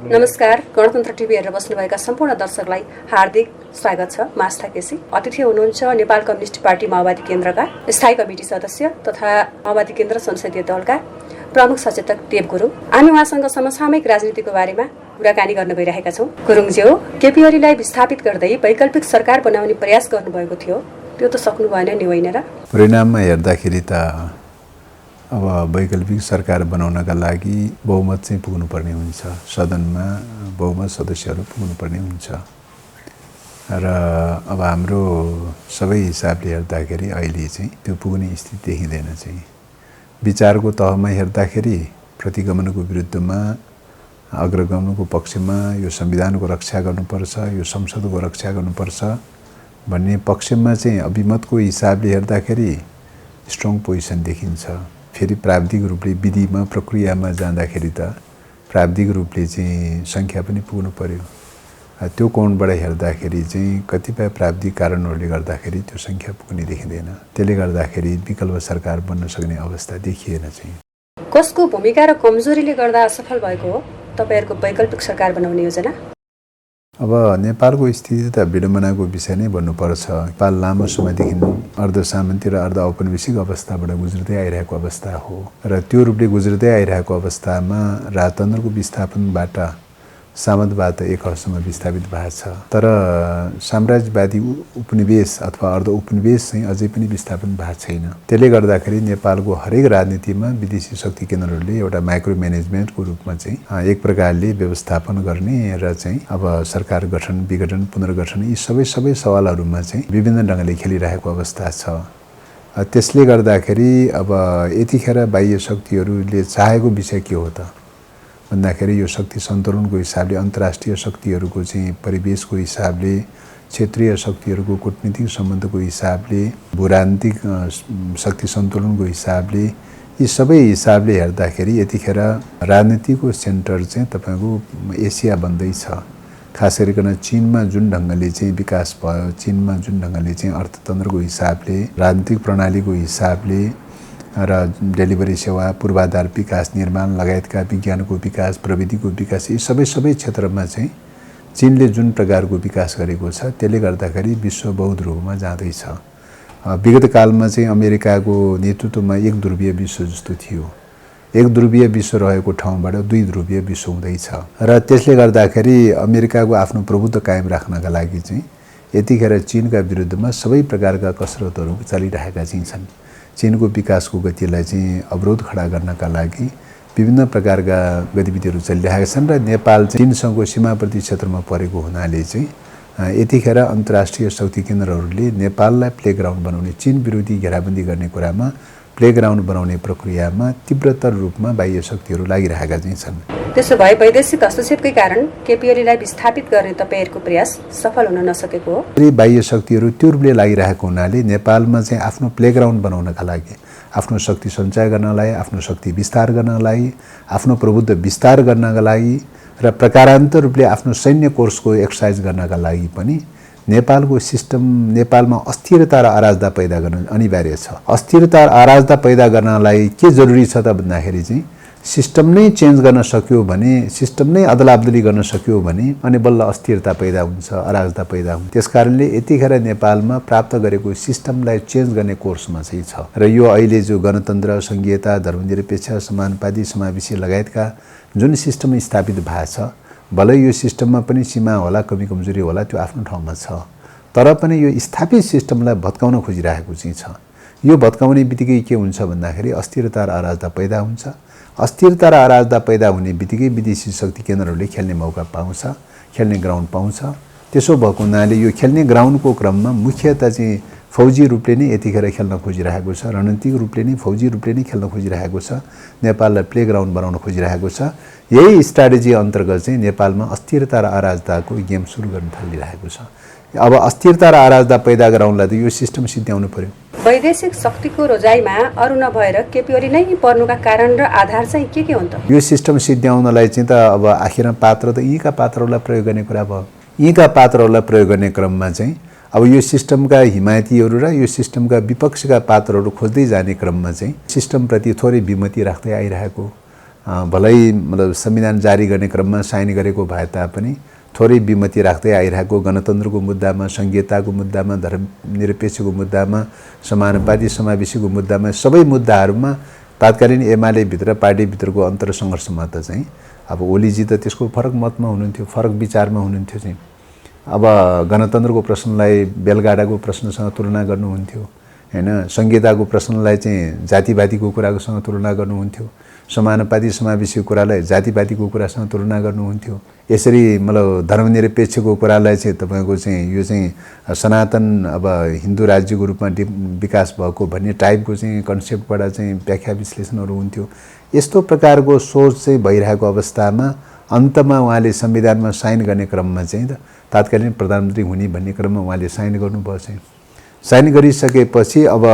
नमस्कार, गणतन्त्र टिभी हेरेर बस्नुभएका सम्पूर्ण दर्शकलाई हार्दिक स्वागत छ। म आस्था केसी। अतिथि हुनुहुन्छ नेपाल कम्युनिस्ट पार्टी माओवादी केन्द्रका स्थायी कमिटी सदस्य तथा माओवादी केन्द्र संसदीय दलका प्रमुख सचेतक देव गुरुङ। हामी उहाँसँग समसामयिक राजनीतिको बारेमा कुराकानी गर्न गइरहेका छौँ। गुरुङज्यू, केपी ओलीलाई विस्थापित गर्दै वैकल्पिक सरकार बनाउने प्रयास गर्नुभएको थियो, त्यो त सक्नु भएन नि, होइन र? परिणाममा हेर्दाखेरि त अब वैकल्पिक सरकार बनाउनका लागि बहुमत चाहिँ पुग्नुपर्ने हुन्छ, सदनमा बहुमत सदस्यहरू पुग्नुपर्ने हुन्छ र अब हाम्रो सबै हिसाबले हेर्दाखेरि अहिले चाहिँ त्यो पुग्ने स्थिति देखिँदैन। चाहिँ विचारको तहमा हेर्दाखेरि प्रतिगमनको विरुद्धमा अग्रगमनको पक्षमा यो संविधानको रक्षा गर्नुपर्छ, यो संसदको रक्षा गर्नुपर्छ भन्ने पक्षमा चाहिँ अभिमतको हिसाबले हेर्दाखेरि स्ट्रङ पोजिसन देखिन्छ। फेरि प्राविधिक रूपले विधिमा प्रक्रियामा जाँदाखेरि त प्राविधिक रूपले चाहिँ सङ्ख्या पनि पुग्नु पर्यो। त्यो कोणबाट हेर्दाखेरि चाहिँ कतिपय प्राविधिक कारणहरूले गर्दाखेरि त्यो सङ्ख्या पुग्ने देखिँदैन। त्यसले गर्दाखेरि विकल्प सरकार बन्न सक्ने अवस्था देखिएन। चाहिँ कसको भूमिका र कमजोरीले गर्दा असफल भएको हो तपाईहरुको वैकल्पिक सरकार बनाउने योजना? अब नेपालको स्थिति त विडम्बनाको विषय नै भन्नुपर्छ। नेपाल लामो समयदेखि अर्धसामन्ती र अर्ध औपनिवेशिक अवस्थाबाट गुज्रदै आइरहेको अवस्था हो र त्यो रूपले गुज्रदै आइरहेको अवस्थामा राजतन्त्रको विस्थापनबाट सामन्तवाद एक हदसम्म विस्थापित भएको छ, तर साम्राज्यवादी उपनिवेश अथवा अर्ध उपनिवेश चाहिँ अझै पनि विस्थापन भएको छैन। त्यसले गर्दाखेरि नेपालको हरेक राजनीतिमा विदेशी शक्ति केन्द्रहरूले एउटा माइक्रो म्यानेजमेन्टको रूपमा चाहिँ एक प्रकारले व्यवस्थापन गर्ने र चाहिँ अब सरकार गठन, विघटन, पुनर्गठन यी सबै सवालहरूमा चाहिँ विभिन्न ढङ्गले खेलिरहेको अवस्था छ। त्यसले गर्दाखेरि अब यतिखेर बाह्य शक्तिहरूले चाहेको विषय के हो त भन्दाखेरि यो शक्ति सन्तुलनको हिसाबले, अन्तर्राष्ट्रिय शक्तिहरूको चाहिँ परिवेशको हिसाबले, क्षेत्रीय शक्तिहरूको कूटनीतिक सम्बन्धको हिसाबले, भूराजनीतिक शक्ति सन्तुलनको हिसाबले, यी सबै हिसाबले हेर्दाखेरि यतिखेर राजनीतिको सेन्टर चाहिँ तपाईँको एसिया बन्दैछ। खास गरिकन चीनमा जुन ढङ्गले चाहिँ विकास भयो, चीनमा जुन ढङ्गले चाहिँ अर्थतन्त्रको हिसाबले, राजनीतिक प्रणालीको हिसाबले र डेलिभरी सेवा, पूर्वाधार विकास, निर्माण लगायतका विज्ञानको विकास, प्रविधिको विकास यी सबै क्षेत्रमा चाहिँ चीनले जुन प्रकारको विकास गरेको छ त्यसले गर्दाखेरि विश्व बहुध्रुवमा जाँदैछ। विगत कालमा चाहिँ अमेरिकाको नेतृत्वमा एक ध्रुवीय विश्व जस्तो थियो। एक ध्रुवीय विश्व रहेको ठाउँबाट दुई ध्रुवीय विश्व हुँदैछ र त्यसले गर्दाखेरि अमेरिकाको आफ्नो प्रभुत्व कायम राख्नका लागि चाहिँ यतिखेर चीनका विरुद्धमा सबै प्रकारका कसरतहरू चलिरहेका चाहिँ छन्। चीनको विकासको गतिलाई चाहिँ अवरोध खडा गर्नका लागि विभिन्न प्रकारका गतिविधिहरू चलिरहेका छन् र नेपाल चीनसँगको सीमावर्ती क्षेत्रमा परेको हुनाले चाहिँ यतिखेर अन्तर्राष्ट्रिय शक्ति केन्द्रहरूले नेपाललाई प्लेग्राउन्ड बनाउने, चीन विरोधी घेराबन्दी गर्ने कुरामा प्लेग्राउन्ड बनाउने प्रक्रियामा तीव्रतर रूपमा बाह्य शक्तिहरू लागिरहेका चाहिँ छन्। त्यसो भए वैदेशिक हस्तक्षेपकै कारण केपी ओलीलाई विस्थापित गर्ने तपाईहरुको प्रयास सफल हुन नसकेको हो? बाह्य शक्तिहरू त्यो रूपले लागिरहेको हुनाले नेपालमा चाहिँ आफ्नो प्लेग्राउन्ड बनाउनका लागि, आफ्नो शक्ति सञ्चय गर्नलाई, आफ्नो शक्ति विस्तार गर्नलाई, आफ्नो प्रभुत्व विस्तार गर्नका लागि र प्रकारान्तर रूपले आफ्नो सैन्य कोर्सको एक्सर्साइज गर्नका लागि पनि नेपालको सिस्टम, नेपालमा अस्थिरता र अराजकता पैदा गर्न अनिवार्य छ। अस्थिरता र अराजकता पैदा गर्नलाई के जरुरी छ त भन्दाखेरि चाहिँ सिस्टम नै चेन्ज गर्न सक्यो भने, सिस्टम नै अदलाबदली गर्न सक्यो भने अनि बल्ल अस्थिरता पैदा हुन्छ, अराजकता पैदा हुन्छ। त्यसकारणले यतिखेर नेपालमा प्राप्त गरेको सिस्टमलाई चेन्ज गर्ने कोर्समा चाहिँ छ र यो अहिले जो गणतन्त्र, संघीयता, धर्मनिरपेक्ष, समानुपाती, समावेशी लगायतका जुन सिस्टम स्थापित भएको छ, भलै यो सिस्टममा पनि सीमा होला, कमी कमजोरी होला, त्यो आफ्नो ठाउँमा छ, तर पनि यो स्थापित सिस्टमलाई भत्काउन खोजिरहेको चाहिँ छ। यो भत्काउने बित्तिकै के हुन्छ भन्दाखेरि अस्थिरता र अराजकता पैदा हुन्छ। अस्थिरता र अराजकता पैदा हुने बित्तिकै विदेशी शक्ति केन्द्रहरूले खेल्ने मौका पाउँछ, खेल्ने ग्राउन्ड पाउँछ। त्यसो भएको हुनाले यो खेल्ने ग्राउन्डको क्रममा मुख्यतः चाहिँ फौजी रूपले नै यतिखेर खेल्न खोजिरहेको छ, रणनीतिक रूपले नै, फौजी रूपले नै खेल्न खोजिरहेको छ, नेपाललाई प्लेग्राउन्ड बनाउन खोजिरहेको छ। यही स्ट्राटेजी अन्तर्गत चाहिँ नेपालमा अस्थिरता र अराजकताको गेम सुरु गर्न थालिरहेको छ। अब अस्थिरता र अराजकता पैदा गराउनलाई त यो सिस्टम सिद्ध्याउनु पर्यो। वैदेशिक शक्तिको रोजाइमा अरू नभएर केपी ओली नै पर्नुका कारण र आधार चाहिँ के हुन् त? यो सिस्टम सिद्ध्याउनलाई चाहिँ त अब आखिरमा पात्र त यीका पात्रहरूलाई प्रयोग गर्ने कुरा भयो। यीका पात्रहरूलाई प्रयोग गर्ने क्रममा चाहिँ अब यो सिस्टमका हिमायतीहरू र यो सिस्टमका विपक्षका पात्रहरू खोज्दै जाने क्रममा चाहिँ सिस्टमप्रति थोरै विमति राख्दै आइरहेको भलै मतलब संविधान जारी गर्ने क्रममा साइन गरेको भए तापनि थोरै विमति राख्दै आइरहेको गणतन्त्रको मुद्दामा, संघीयताको मुद्दामा, धर्मनिरपेक्षको मुद्दामा, समानुपाती समावेशीको मुद्दामा, सबै मुद्दाहरूमा तात्कालीन एमालेभित्र पार्टीभित्रको अन्तर सङ्घर्षमा त चाहिँ अब ओलीजी त त्यसको फरक मतमा हुनुहुन्थ्यो, फरक विचारमा हुनुहुन्थ्यो चाहिँ। अब गणतन्त्रको प्रश्नलाई बेलगाडाको प्रश्नसँग तुलना गर्नुहुन्थ्यो हैन, संघीयताको प्रश्नलाई चाहिँ जातिवादीको कुरासँग तुलना गर्नुहुन्थ्यो, समानुपाती समावेशीको कुरालाई जातिवादीको कुरासँग तुलना गर्नुहुन्थ्यो। यसरी मतलब धर्मनिरपेक्षको कुरालाई चाहिँ तपाईको चाहिँ यो चाहिँ सनातन अब हिन्दू राज्यको रूपमा विकास भएको भन्ने टाइपको चाहिँ कन्सेप्टबाट चाहिँ व्याख्या विश्लेषणहरू हुन्थ्यो। यस्तो प्रकारको सोच चाहिँ भइरहेको अवस्थामा अन्तमा उहाँले संविधानमा साइन गर्ने क्रममा चाहिँ तात्कालीन प्रधानमन्त्री हुने भन्ने क्रममा उहाँले साइन गर्नुभयो चाहिँ। साइन गरिसकेपछि अब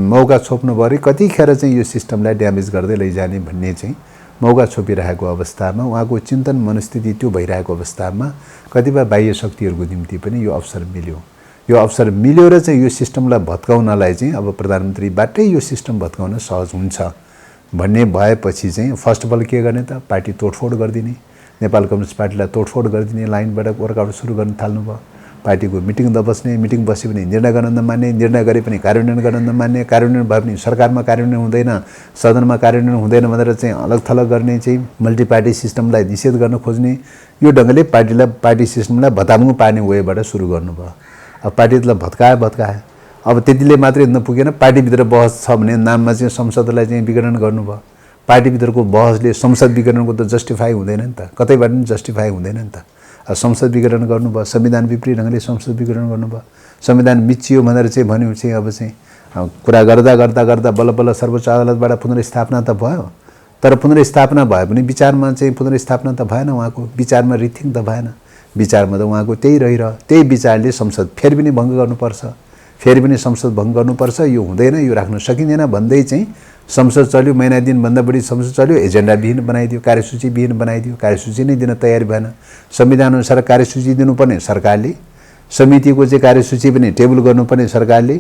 मौका छोप्नु पऱ्यो कतिखेर चाहिँ यो सिस्टमलाई ड्यामेज गर्दै लैजाने भन्ने चाहिँ मौका छोपिरहेको अवस्थामा उहाँको चिन्तन मनस्थिति त्यो भइरहेको अवस्थामा कतिपय बाह्य शक्तिहरूको निम्ति पनि यो अवसर मिल्यो। यो अवसर मिल्यो र चाहिँ यो सिस्टमलाई भत्काउनलाई चाहिँ अब प्रधानमन्त्रीबाटै यो सिस्टम भत्काउन सहज हुन्छ भन्ने भएपछि चाहिँ फर्स्ट अफ अल के गर्ने त पार्टी तोडफोड गरिदिने, नेपाल कम्युनिस्ट पार्टीलाई तोडफोड गरिदिने लाइनबाट वर्कआउट सुरु गर्न थाल्नुभयो। पार्टीको मिटिङ बस्ने, मिटिङ बसे पनि निर्णय गर्न नमान्ने, निर्णय गरे पनि कार्यान्वयन गर्न नमान्ने, कार्यान्वयन भए पनि सरकारमा कार्यान्वयन हुँदैन, सदनमा कार्यान्वयन हुँदैन भनेर चाहिँ अलग थलग गर्ने चाहिँ मल्टी पार्टी सिस्टमलाई निषेध गर्न खोज्ने, यो ढङ्गले पार्टी सिस्टमलाई भताभुङ पार्ने वेबाट सुरु गर्नुभयो। अब पार्टीलाई भत्काए अब त्यतिले मात्रै नपुगेन, पार्टीभित्र बहस छ भने नाममा चाहिँ संसदलाई चाहिँ विघटन गर्नुभयो। पार्टीभित्रको बहसले संसद विघटनको त जस्टिफाई हुँदैन नि त, कतैबाट पनि जस्टिफाई हुँदैन नि त। संसद विघटन गर्नुभयो, संविधान विपरीत ढङ्गले संसद विघटन गर्नुभयो। संविधान मिचियो भनेर चाहिँ भन्यो चाहिँ अब चाहिँ कुरा गर्दा बल्ल बल्ल सर्वोच्च अदालतबाट पुनर्स्थापना त भयो, तर पुनर्स्थापना भए पनि विचारमा चाहिँ पुनर्स्थापना त भएन, उहाँको विचारमा रिथिङ त भएन। विचारमा त उहाँको त्यही रहिरह्यो, त्यही विचारले संसद फेरि पनि भङ्ग गर्नुपर्छ, फेरि पनि संसद भङ्ग गर्नुपर्छ, यो हुँदैन, यो राख्न सकिँदैन भन्दै चाहिँ संसद चल्यो, महिना दिनभन्दा बढी संसद चल्यो, एजेन्डा विहीन बनाइदियो, कार्यसूची विहीन बनाइदियो, कार्यसूची नै दिन तयारी भएन। संविधानअनुसार कार्यसूची दिनुपर्ने सरकारले, समितिको चाहिँ कार्यसूची पनि टेबल गर्नुपर्ने सरकारले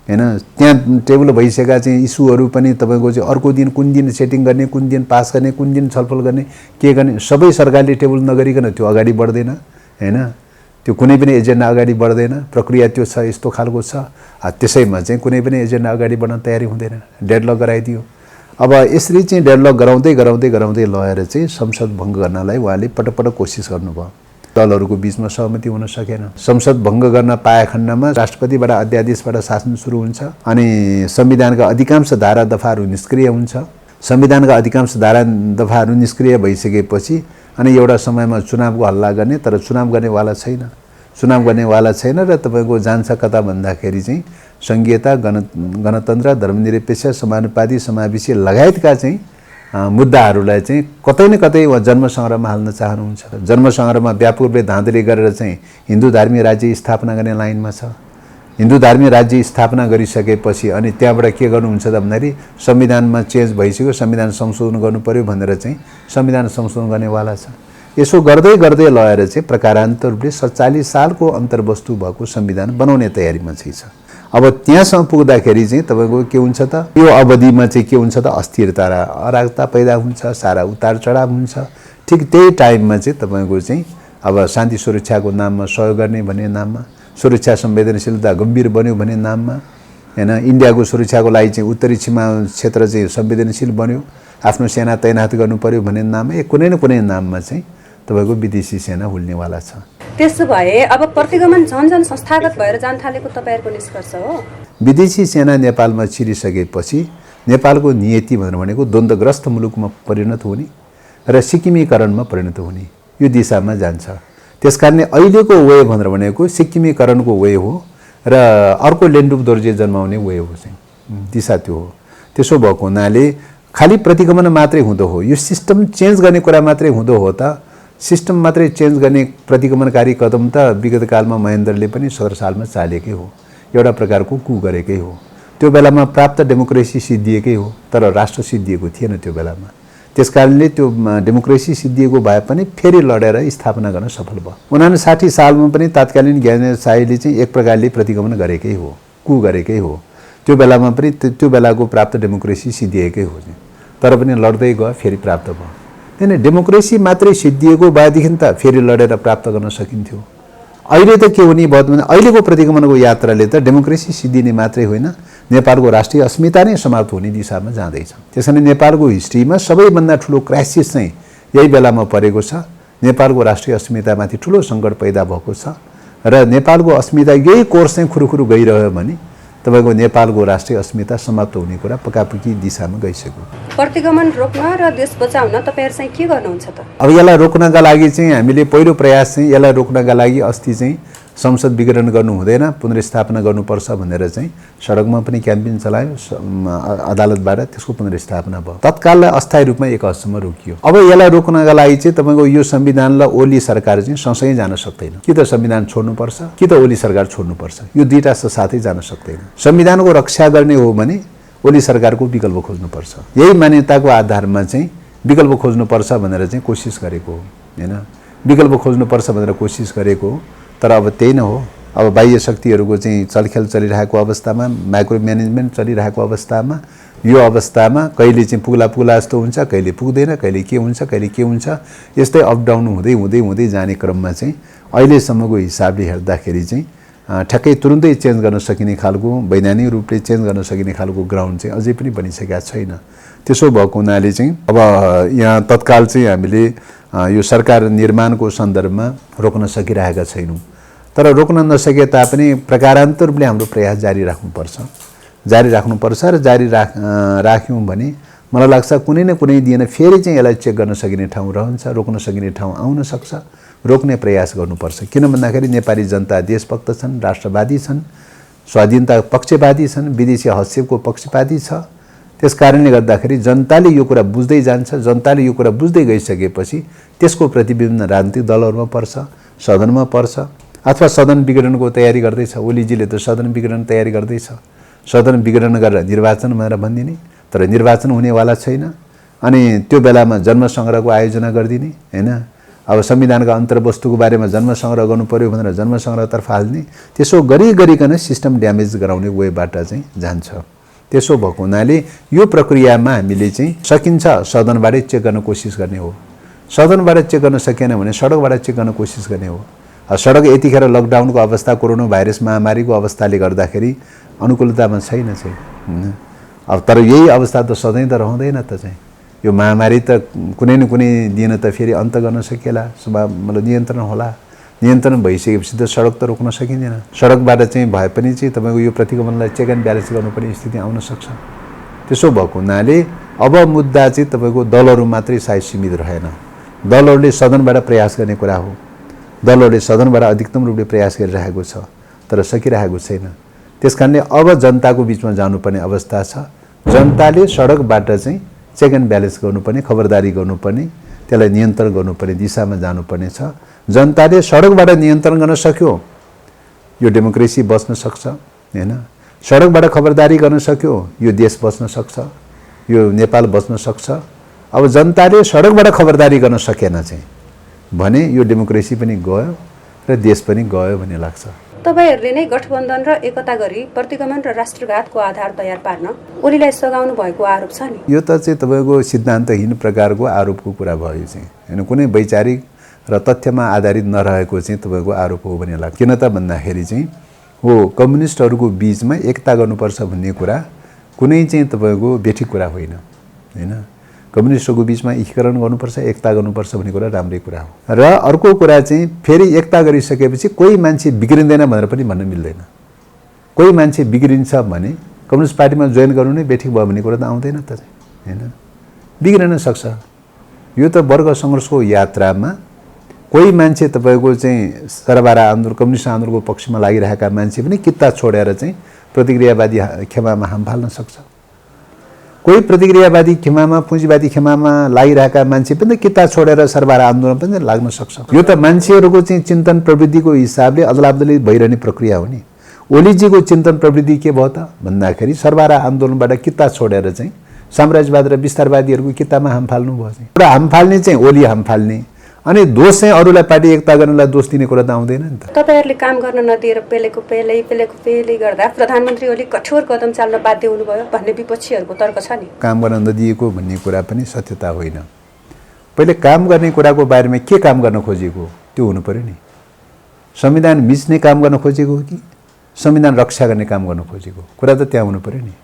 हैन, त्यहाँ टेबल भइसकेका चाहिँ इस्युहरू पनि तपाईँको चाहिँ अर्को दिन कुन दिन सेटिङ गर्ने, कुन दिन पास गर्ने, कुन दिन छलफल गर्ने, के गर्ने, सबै सरकारले टेबल नगरिकन त्यो अगाडि बढ्दैन हैन, त्यो कुनै पनि एजेन्डा अगाडि बढ्दैन, प्रक्रिया त्यो छ, यस्तो खालको छ। त्यसैमा चाहिँ कुनै पनि एजेन्डा अगाडि बढ्न तयारी हुँदैन, डेडलक गराइदियो। अब यसरी चाहिँ डेडलक गराउँदै लगेर चाहिँ संसद भङ्ग गर्नलाई उहाँले पटक कोसिस गर्नुभयो। दलहरूको बिचमा सहमति हुन सकेन। संसद भङ्ग गर्न पाए खण्डमा राष्ट्रपतिबाट अध्यादेशबाट शासन सुरु हुन्छ अनि संविधानका अधिकांश धारा दफाहरू निष्क्रिय हुन्छ। संविधानका अधिकांश धारा दफाहरू निष्क्रिय भइसकेपछि अनि एउटा समयमा चुनावको हल्ला गर्ने, तर चुनाव गर्नेवाला छैन र तपाईँको जान्छ कता भन्दाखेरि चाहिँ संघीयता, गणतन्त्र, धर्मनिरपेक्ष, समानुपाती समावेशी लगायतका चाहिँ मुद्दाहरूलाई चाहिँ कतै न कतै जन्मसङ्ग्रहमा हाल्न चाहनुहुन्छ। जन्मसङ्ग्रहमा व्यापक रूपले धाँधली गरेर चाहिँ हिन्दू धार्मिक राज्य स्थापना गर्ने लाइनमा छ। हिन्दू धार्मिक राज्य स्थापना गरिसकेपछि अनि त्यहाँबाट के गर्नुहुन्छ त भन्दाखेरि संविधानमा चेन्ज भइसक्यो, संविधान संशोधन गर्नु पर्यो भनेर चाहिँ संविधान संशोधन गर्नेवाला छ। यसो गर्दै लगेर चाहिँ प्रकारान्तर रूपले 47 सालको अन्तर्वस्तु भएको संविधान बनाउने तयारीमा चाहिँ छ। अब त्यहाँसम्म पुग्दाखेरि चाहिँ तपाईँको के हुन्छ त, यो अवधिमा चाहिँ के हुन्छ त, अस्थिरता र अराजकता पैदा हुन्छ, सारा उतार चढाव हुन्छ। ठिक त्यही टाइममा चाहिँ तपाईँको चाहिँ अब शान्ति सुरक्षाको नाममा सहयोग गर्ने भन्ने नाममा, सुरक्षा संवेदनशीलता गम्भीर बन्यो भन्ने नाममा हैन, इन्डियाको सुरक्षाको लागि चाहिँ उत्तरी सीमा क्षेत्र चाहिँ संवेदनशील बन्यो, आफ्नो सेना तैनात गर्नु पर्यो भन्ने नाममा, कुनै न कुनै नाममा चाहिँ तपाईँको विदेशी सेना हुल्नेवाला छ। त्यसो भए अब प्रतिगमन झन् संस्थागत भएर जान थालेको तपाईँहरूको निष्कर्ष हो? विदेशी सेना नेपालमा छिरिसकेपछि नेपालको नियति भनेको द्वन्द्वग्रस्त मुलुकमा परिणत हुने र सिक्किमीकरणमा परिणत हुने यो दिशामा जान्छ। त्यसकारणले अहिलेको वे भनेको सिक्किमीकरणको वे हो र अर्को लेन्डुप दोर्जे जन्माउने वे हो चाहिँ, दिशा त्यो हो। त्यसो भएको हुनाले खालि प्रतिगमन मात्रै हुँदो हो, यो सिस्टम चेन्ज गर्ने कुरा मात्रै हुँदो हो त, सिस्टम मात्रै चेन्ज गर्ने प्रतिगमनकारी कदम त विगत कालमा महेन्द्रले पनि 17 सालमा चालेकै हो, एउटा प्रकारको कु गरेकै हो। त्यो बेलामा प्राप्त डेमोक्रेसी सिद्धिएकै हो, तर राष्ट्र सिद्धिएको थिएन त्यो बेलामा। त्यसकारणले त्यो डेमोक्रेसी सिद्धिएको भए पनि फेरि लडेर स्थापना गर्न सफल भयो। 59 सालमा पनि तात्कालीन ज्ञानेन्द्र शाहीले चाहिँ एक प्रकारले प्रतिगमन गरेकै हो, कु गरेकै हो। त्यो बेलामा पनि त्यो बेलाको प्राप्त डेमोक्रेसी सिद्धिएकै हो। तर पनि लड्दै गयो, फेरि प्राप्त भयो। त्यही डेमोक्रेसी मात्रै सिद्धिएको भएदेखि त फेरि लडेर प्राप्त गर्न सकिन्थ्यो। अहिले त के हुने भयो भने अहिलेको प्रतिगमनको यात्राले त डेमोक्रेसी सिद्धिने मात्रै होइन, नेपालको राष्ट्रिय अस्मिता नै समाप्त हुने दिशामा जाँदैछ। त्यसैले नेपालको हिस्ट्रीमा सबैभन्दा ठुलो क्राइसिस चाहिँ यही बेलामा परेको छ। नेपालको राष्ट्रिय अस्मितामाथि ठुलो सङ्कट पैदा भएको छ र नेपालको अस्मिता यही कोर्स चाहिँ खुरुखुरु गइरह्यो भने तपाईको नेपालको राष्ट्रिय अस्मिता समाप्त हुने कुरा पक्कापक्की दिशामा गइसक्यो। प्रतिगमन रोक्न र देश बचाउन तपाईहरु चाहिँ के गर्नुहुन्छ त? अब यसलाई रोक्नका लागि चाहिँ हामीले पहिलो प्रयास चाहिँ यसलाई रोक्नका लागि अस्ति चाहिँ संसद विघटन गर्नु हुँदैन, पुनर्स्थापना गर्नुपर्छ भनेर चाहिँ सडकमा पनि क्याम्पेन चलायो, अदालतबाट त्यसको पुनर्स्थापना भयो। तत्काललाई अस्थायी रूपमा एक हदसम्म रोकियो। अब यसलाई रोक्नका लागि चाहिँ तपाईको यो संविधानलाई ओली सरकार चाहिँ सँगसँगै जान सक्दैन। कि त संविधान छोड्नुपर्छ कि त ओली सरकार छोड्नुपर्छ, यो दुईटा साथै जान सक्दैन। संविधानको रक्षा गर्ने हो भने ओली सरकारको विकल्प खोज्नुपर्छ। यही मान्यताको आधारमा चाहिँ विकल्प खोज्नुपर्छ भनेर चाहिँ कोसिस गरेको हो हैन, विकल्प खोज्नुपर्छ भनेर कोसिस गरेको हो। तर अब त्यही न हो, अब बाह्य शक्तिहरूको चाहिँ चलखेल चलिरहेको अवस्थामा, माइक्रो म्यानेजमेन्ट चलिरहेको अवस्थामा, यो अवस्थामा कहिले चाहिँ पुग्ला जस्तो हुन्छ, कहिले पुग्दैन, कहिले के हुन्छ, यस्तै अप डाउन हुँदै हुँदै हुँदै जाने क्रममा चाहिँ अहिलेसम्मको हिसाबले हेर्दाखेरि चाहिँ ठ्याक्कै तुरुन्तै चेन्ज गर्न सकिने खालको, वैधानिक रूपले चेन्ज गर्न सकिने खालको ग्राउन्ड चाहिँ अझै पनि बनिसकेका छैन। त्यसो भएको हुनाले चाहिँ अब यहाँ तत्काल चाहिँ हामीले यो सरकार निर्माणको सन्दर्भमा रोक्न सकिरहेका छैनौँ। तर रोक्न नसके तापनि प्रकारान्तर रूपले हाम्रो प्रयास जारी राख्नुपर्छ र जारी राख्यौँ भने मलाई लाग्छ कुनै न कुनै दिन फेरि चाहिँ यसलाई चेक गर्न सकिने ठाउँ रहन्छ, रोक्न सकिने ठाउँ आउन सक्छ। रोक्ने प्रयास गर्नुपर्छ। किन भन्दाखेरि नेपाली जनता देशभक्त छन्, राष्ट्रवादी छन्, स्वाधीनता पक्षपाती छन्, विदेशी हस्तक्षेपको पक्षपाती छ। त्यस कारणले गर्दाखेरि जनताले यो कुरा बुझ्दै जान्छ। जनताले यो कुरा बुझ्दै गइसकेपछि त्यसको प्रतिबिम्ब राजनीतिक दलहरूमा पर्छ, सदनमा पर्छ, अथवा सदन विघटनको तयारी गर्दैछ। ओलीजीले त सदन विघटन तयारी गर्दैछ। सदन विघटन गरेर निर्वाचन भनेर भनिदिने, तर निर्वाचन हुनेवाला छैन। अनि त्यो बेलामा जनमसङ्ग्रहको आयोजना गरिदिने हैन। अब संविधानका अन्तर्वस्तुको बारेमा जनमसङ्ग्रह गर्नु पर्यो भनेर जनमसङ्ग्रहतर्फ हाल्ने, त्यसो गरिकन सिस्टम ड्यामेज गराउने वेबाट चाहिँ जान्छ। त्यसो भएको हुनाले यो प्रक्रियामा हामीले चाहिँ सकिन्छ सदनबाटै चेक गर्न कोसिस गर्ने हो। सदनबाट चेक गर्न सकेन भने सडकबाट चेक गर्न कोसिस गर्ने हो। सडक यतिखेर लकडाउनको अवस्था, कोरोना भाइरस महामारीको अवस्थाले गर्दाखेरि अनुकूलतामा छैन चाहिँ। अब तर यही अवस्था त सधैँ त रहँदैन त चाहिँ। यो महामारी त कुनै न कुनै दिन त फेरि अन्त गर्न सकिएला, मतलब नियन्त्रण होला। नियन्त्रण भइसकेपछि त सडक त रोक्न सकिँदैन। सडकबाट चाहिँ भए पनि चाहिँ तपाईँको यो प्रतिगमनलाई चेक एन्ड ब्यालेन्स गर्नुपर्ने स्थिति आउन सक्छ। त्यसो भएको हुनाले अब मुद्दा चाहिँ तपाईँको दलहरू मात्रै सायद सीमित रहेन। दलहरूले सदनबाट प्रयास गर्ने कुरा हो। दलहरूले सदनबाट अधिकतम रूपले प्रयास गरिरहेको छ, तर सकिरहेको छैन। त्यसकारणले अब जनताको बिचमा जानुपर्ने अवस्था छ। जनताले सडकबाट चाहिँ चेक एन्ड ब्यालेन्स गर्नुपर्ने, खबरदारी गर्नुपर्ने, त्यसलाई नियन्त्रण गर्नुपर्ने दिशामा जानुपर्ने छ। जनताले सडकबाट नियन्त्रण गर्न सक्यो, यो डेमोक्रेसी बच्न सक्छ हैन। सडकबाट खबरदारी गर्न सक्यो, यो देश बच्न सक्छ, यो नेपाल बच्न सक्छ। अब जनताले सडकबाट खबरदारी गर्न सकेन चाहिँ भने यो डेमोक्रेसी पनि गयो र देश पनि गयो भन्ने लाग्छ। तपाईहरुले नै गठबन्धन र एकता गरी प्रतिगमन र राष्ट्रघातको आधार तयार पार्न ओलीलाई सघाउनु भएको आरोप छ नि। यो त चाहिँ तपाईको सिद्धान्तहीन प्रकारको आरोपको कुरा भयो चाहिँ हैन। कुनै वैचारिक र तथ्यमा आधारित नरहेको चाहिँ तपाईको आरोप हो भन्ने लाग्छ। किन त भन्दाखेरि चाहिँ हो कम्युनिस्टहरूको बीचमा एकता गर्नुपर्छ भन्ने कुरा कुनै चाहिँ तपाईको बेठिक कुरा होइन हैन। कम्युनिस्टहरूको बीचमा एकीकरण गर्नुपर्छ, एकता गर्नुपर्छ भन्ने कुरा राम्रै कुरा हो। र अर्को कुरा चाहिँ फेरि एकता गरिसकेपछि कोही मान्छे बिग्रिँदैन भनेर पनि भन्न मिल्दैन। कोही मान्छे बिग्रिन्छ भने कम्युनिस्ट पार्टीमा जोइन गर्नु नै बेठिक भयो भन्ने कुरा त आउँदैन त हैन। बिग्रिन सक्छ। यो त वर्ग सङ्घर्षको यात्रामा कोही मान्छे तपाईको चाहिँ सरबारा आन्दोलन, कम्युनिस्ट आन्दोलनको पक्षमा लागिरहेका मान्छे पनि किता छोडेर चाहिँ प्रतिक्रियावादी खेमामा हाम फाल्न सक्छ। कोही प्रतिक्रियावादी खेमामा, पुँजीवादी खेमामा लागिरहेका मान्छे पनि किता छोडेर सरबारा आन्दोलन पनि लाग्न सक्छ। यो त मान्छेहरूको चाहिँ चिन्तन प्रवृत्तिको हिसाबले अदलाबदली भइरहने प्रक्रिया हो नि। ओलीजीको चिन्तन प्रवृत्ति के भयो त भन्दाखेरि सरबारा आन्दोलनबाट किता छोडेर चाहिँ साम्राज्यवाद र विस्तारवादीहरूको कितामा हाम फाल्नु भयो चाहिँ। एउटा हाम फाल्ने चाहिँ ओली हाम फाल्ने, अनि दोष चाहिँ अरूलाई पार्टी एकता गर्नलाई दोष दिने कुरा त आउँदैन नि त। तपाईहरुले काम गर्न नदिएर पेलेको पेले गर्दा प्रधानमन्त्री ओली कठोर कदम चाल्न बाध्य हुनुभयो भन्ने विपक्षीहरूको तर्क छ नि। काम गर्न नदिएको भन्ने कुरा पनि सत्यता होइन। पहिले काम गर्ने कुराको बारेमा के काम गर्न खोजेको त्यो हुनु पर्यो नि। संविधान मिच्ने काम गर्न खोजेको हो कि संविधान रक्षा गर्ने काम गर्न खोजेको कुरा त त्यहाँ हुनु पर्यो नि।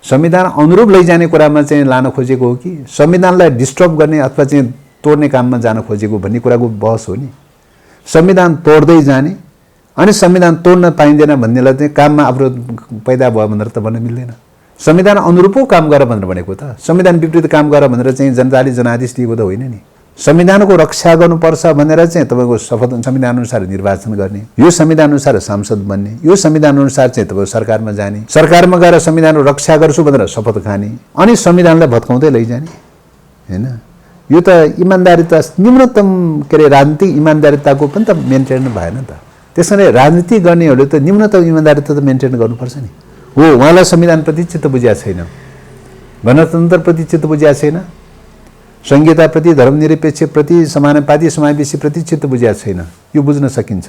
संविधान अनुरूप लैजाने कुरामा चाहिँ लान खोजेको हो कि संविधानलाई डिस्टर्ब गर्ने अथवा चाहिँ तोड्ने काममा जान खोजेको भन्ने कुराको बहस हो नि। संविधान तोड्दै जाने अनि संविधान तोड्न पाइँदैन भन्नेलाई चाहिँ काममा अवरोध पैदा भयो भनेर त भन्न मिल्दैन। संविधान अनुरूपको काम गर भनेर भनेको त, संविधान विपरीत काम गर भनेर चाहिँ जनताले जनादेश दिएको त होइन नि। संविधानको रक्षा गर्नुपर्छ भनेर चाहिँ तपाईँको शपथ संविधान अनुसार निर्वाचन गर्ने, यो संविधान अनुसार सांसद बन्ने, यो संविधान अनुसार चाहिँ तपाईँ सरकारमा जाने, सरकारमा गएर संविधानको रक्षा गर्छु भनेर शपथ खाने अनि संविधानलाई भत्काउँदै लैजाने होइन। यो त इमान्दारिता न्यूनतम के अरे राजनीतिक इमान्दारिताको पनि त मेन्टेन भएन त। त्यस कारण राजनीति गर्नेहरूले त न्यूनतम इमान्दारिता त मेन्टेन गर्नुपर्छ नि। हो, उहाँलाई संविधानप्रति चित्त बुझिया छैन, गणतन्त्रप्रति चित्त बुझिया छैन, संहिताप्रति, धर्मनिरपेक्षप्रति, समानुपाती समावेशीप्रति चित्त बुझिया छैन, यो बुझ्न सकिन्छ।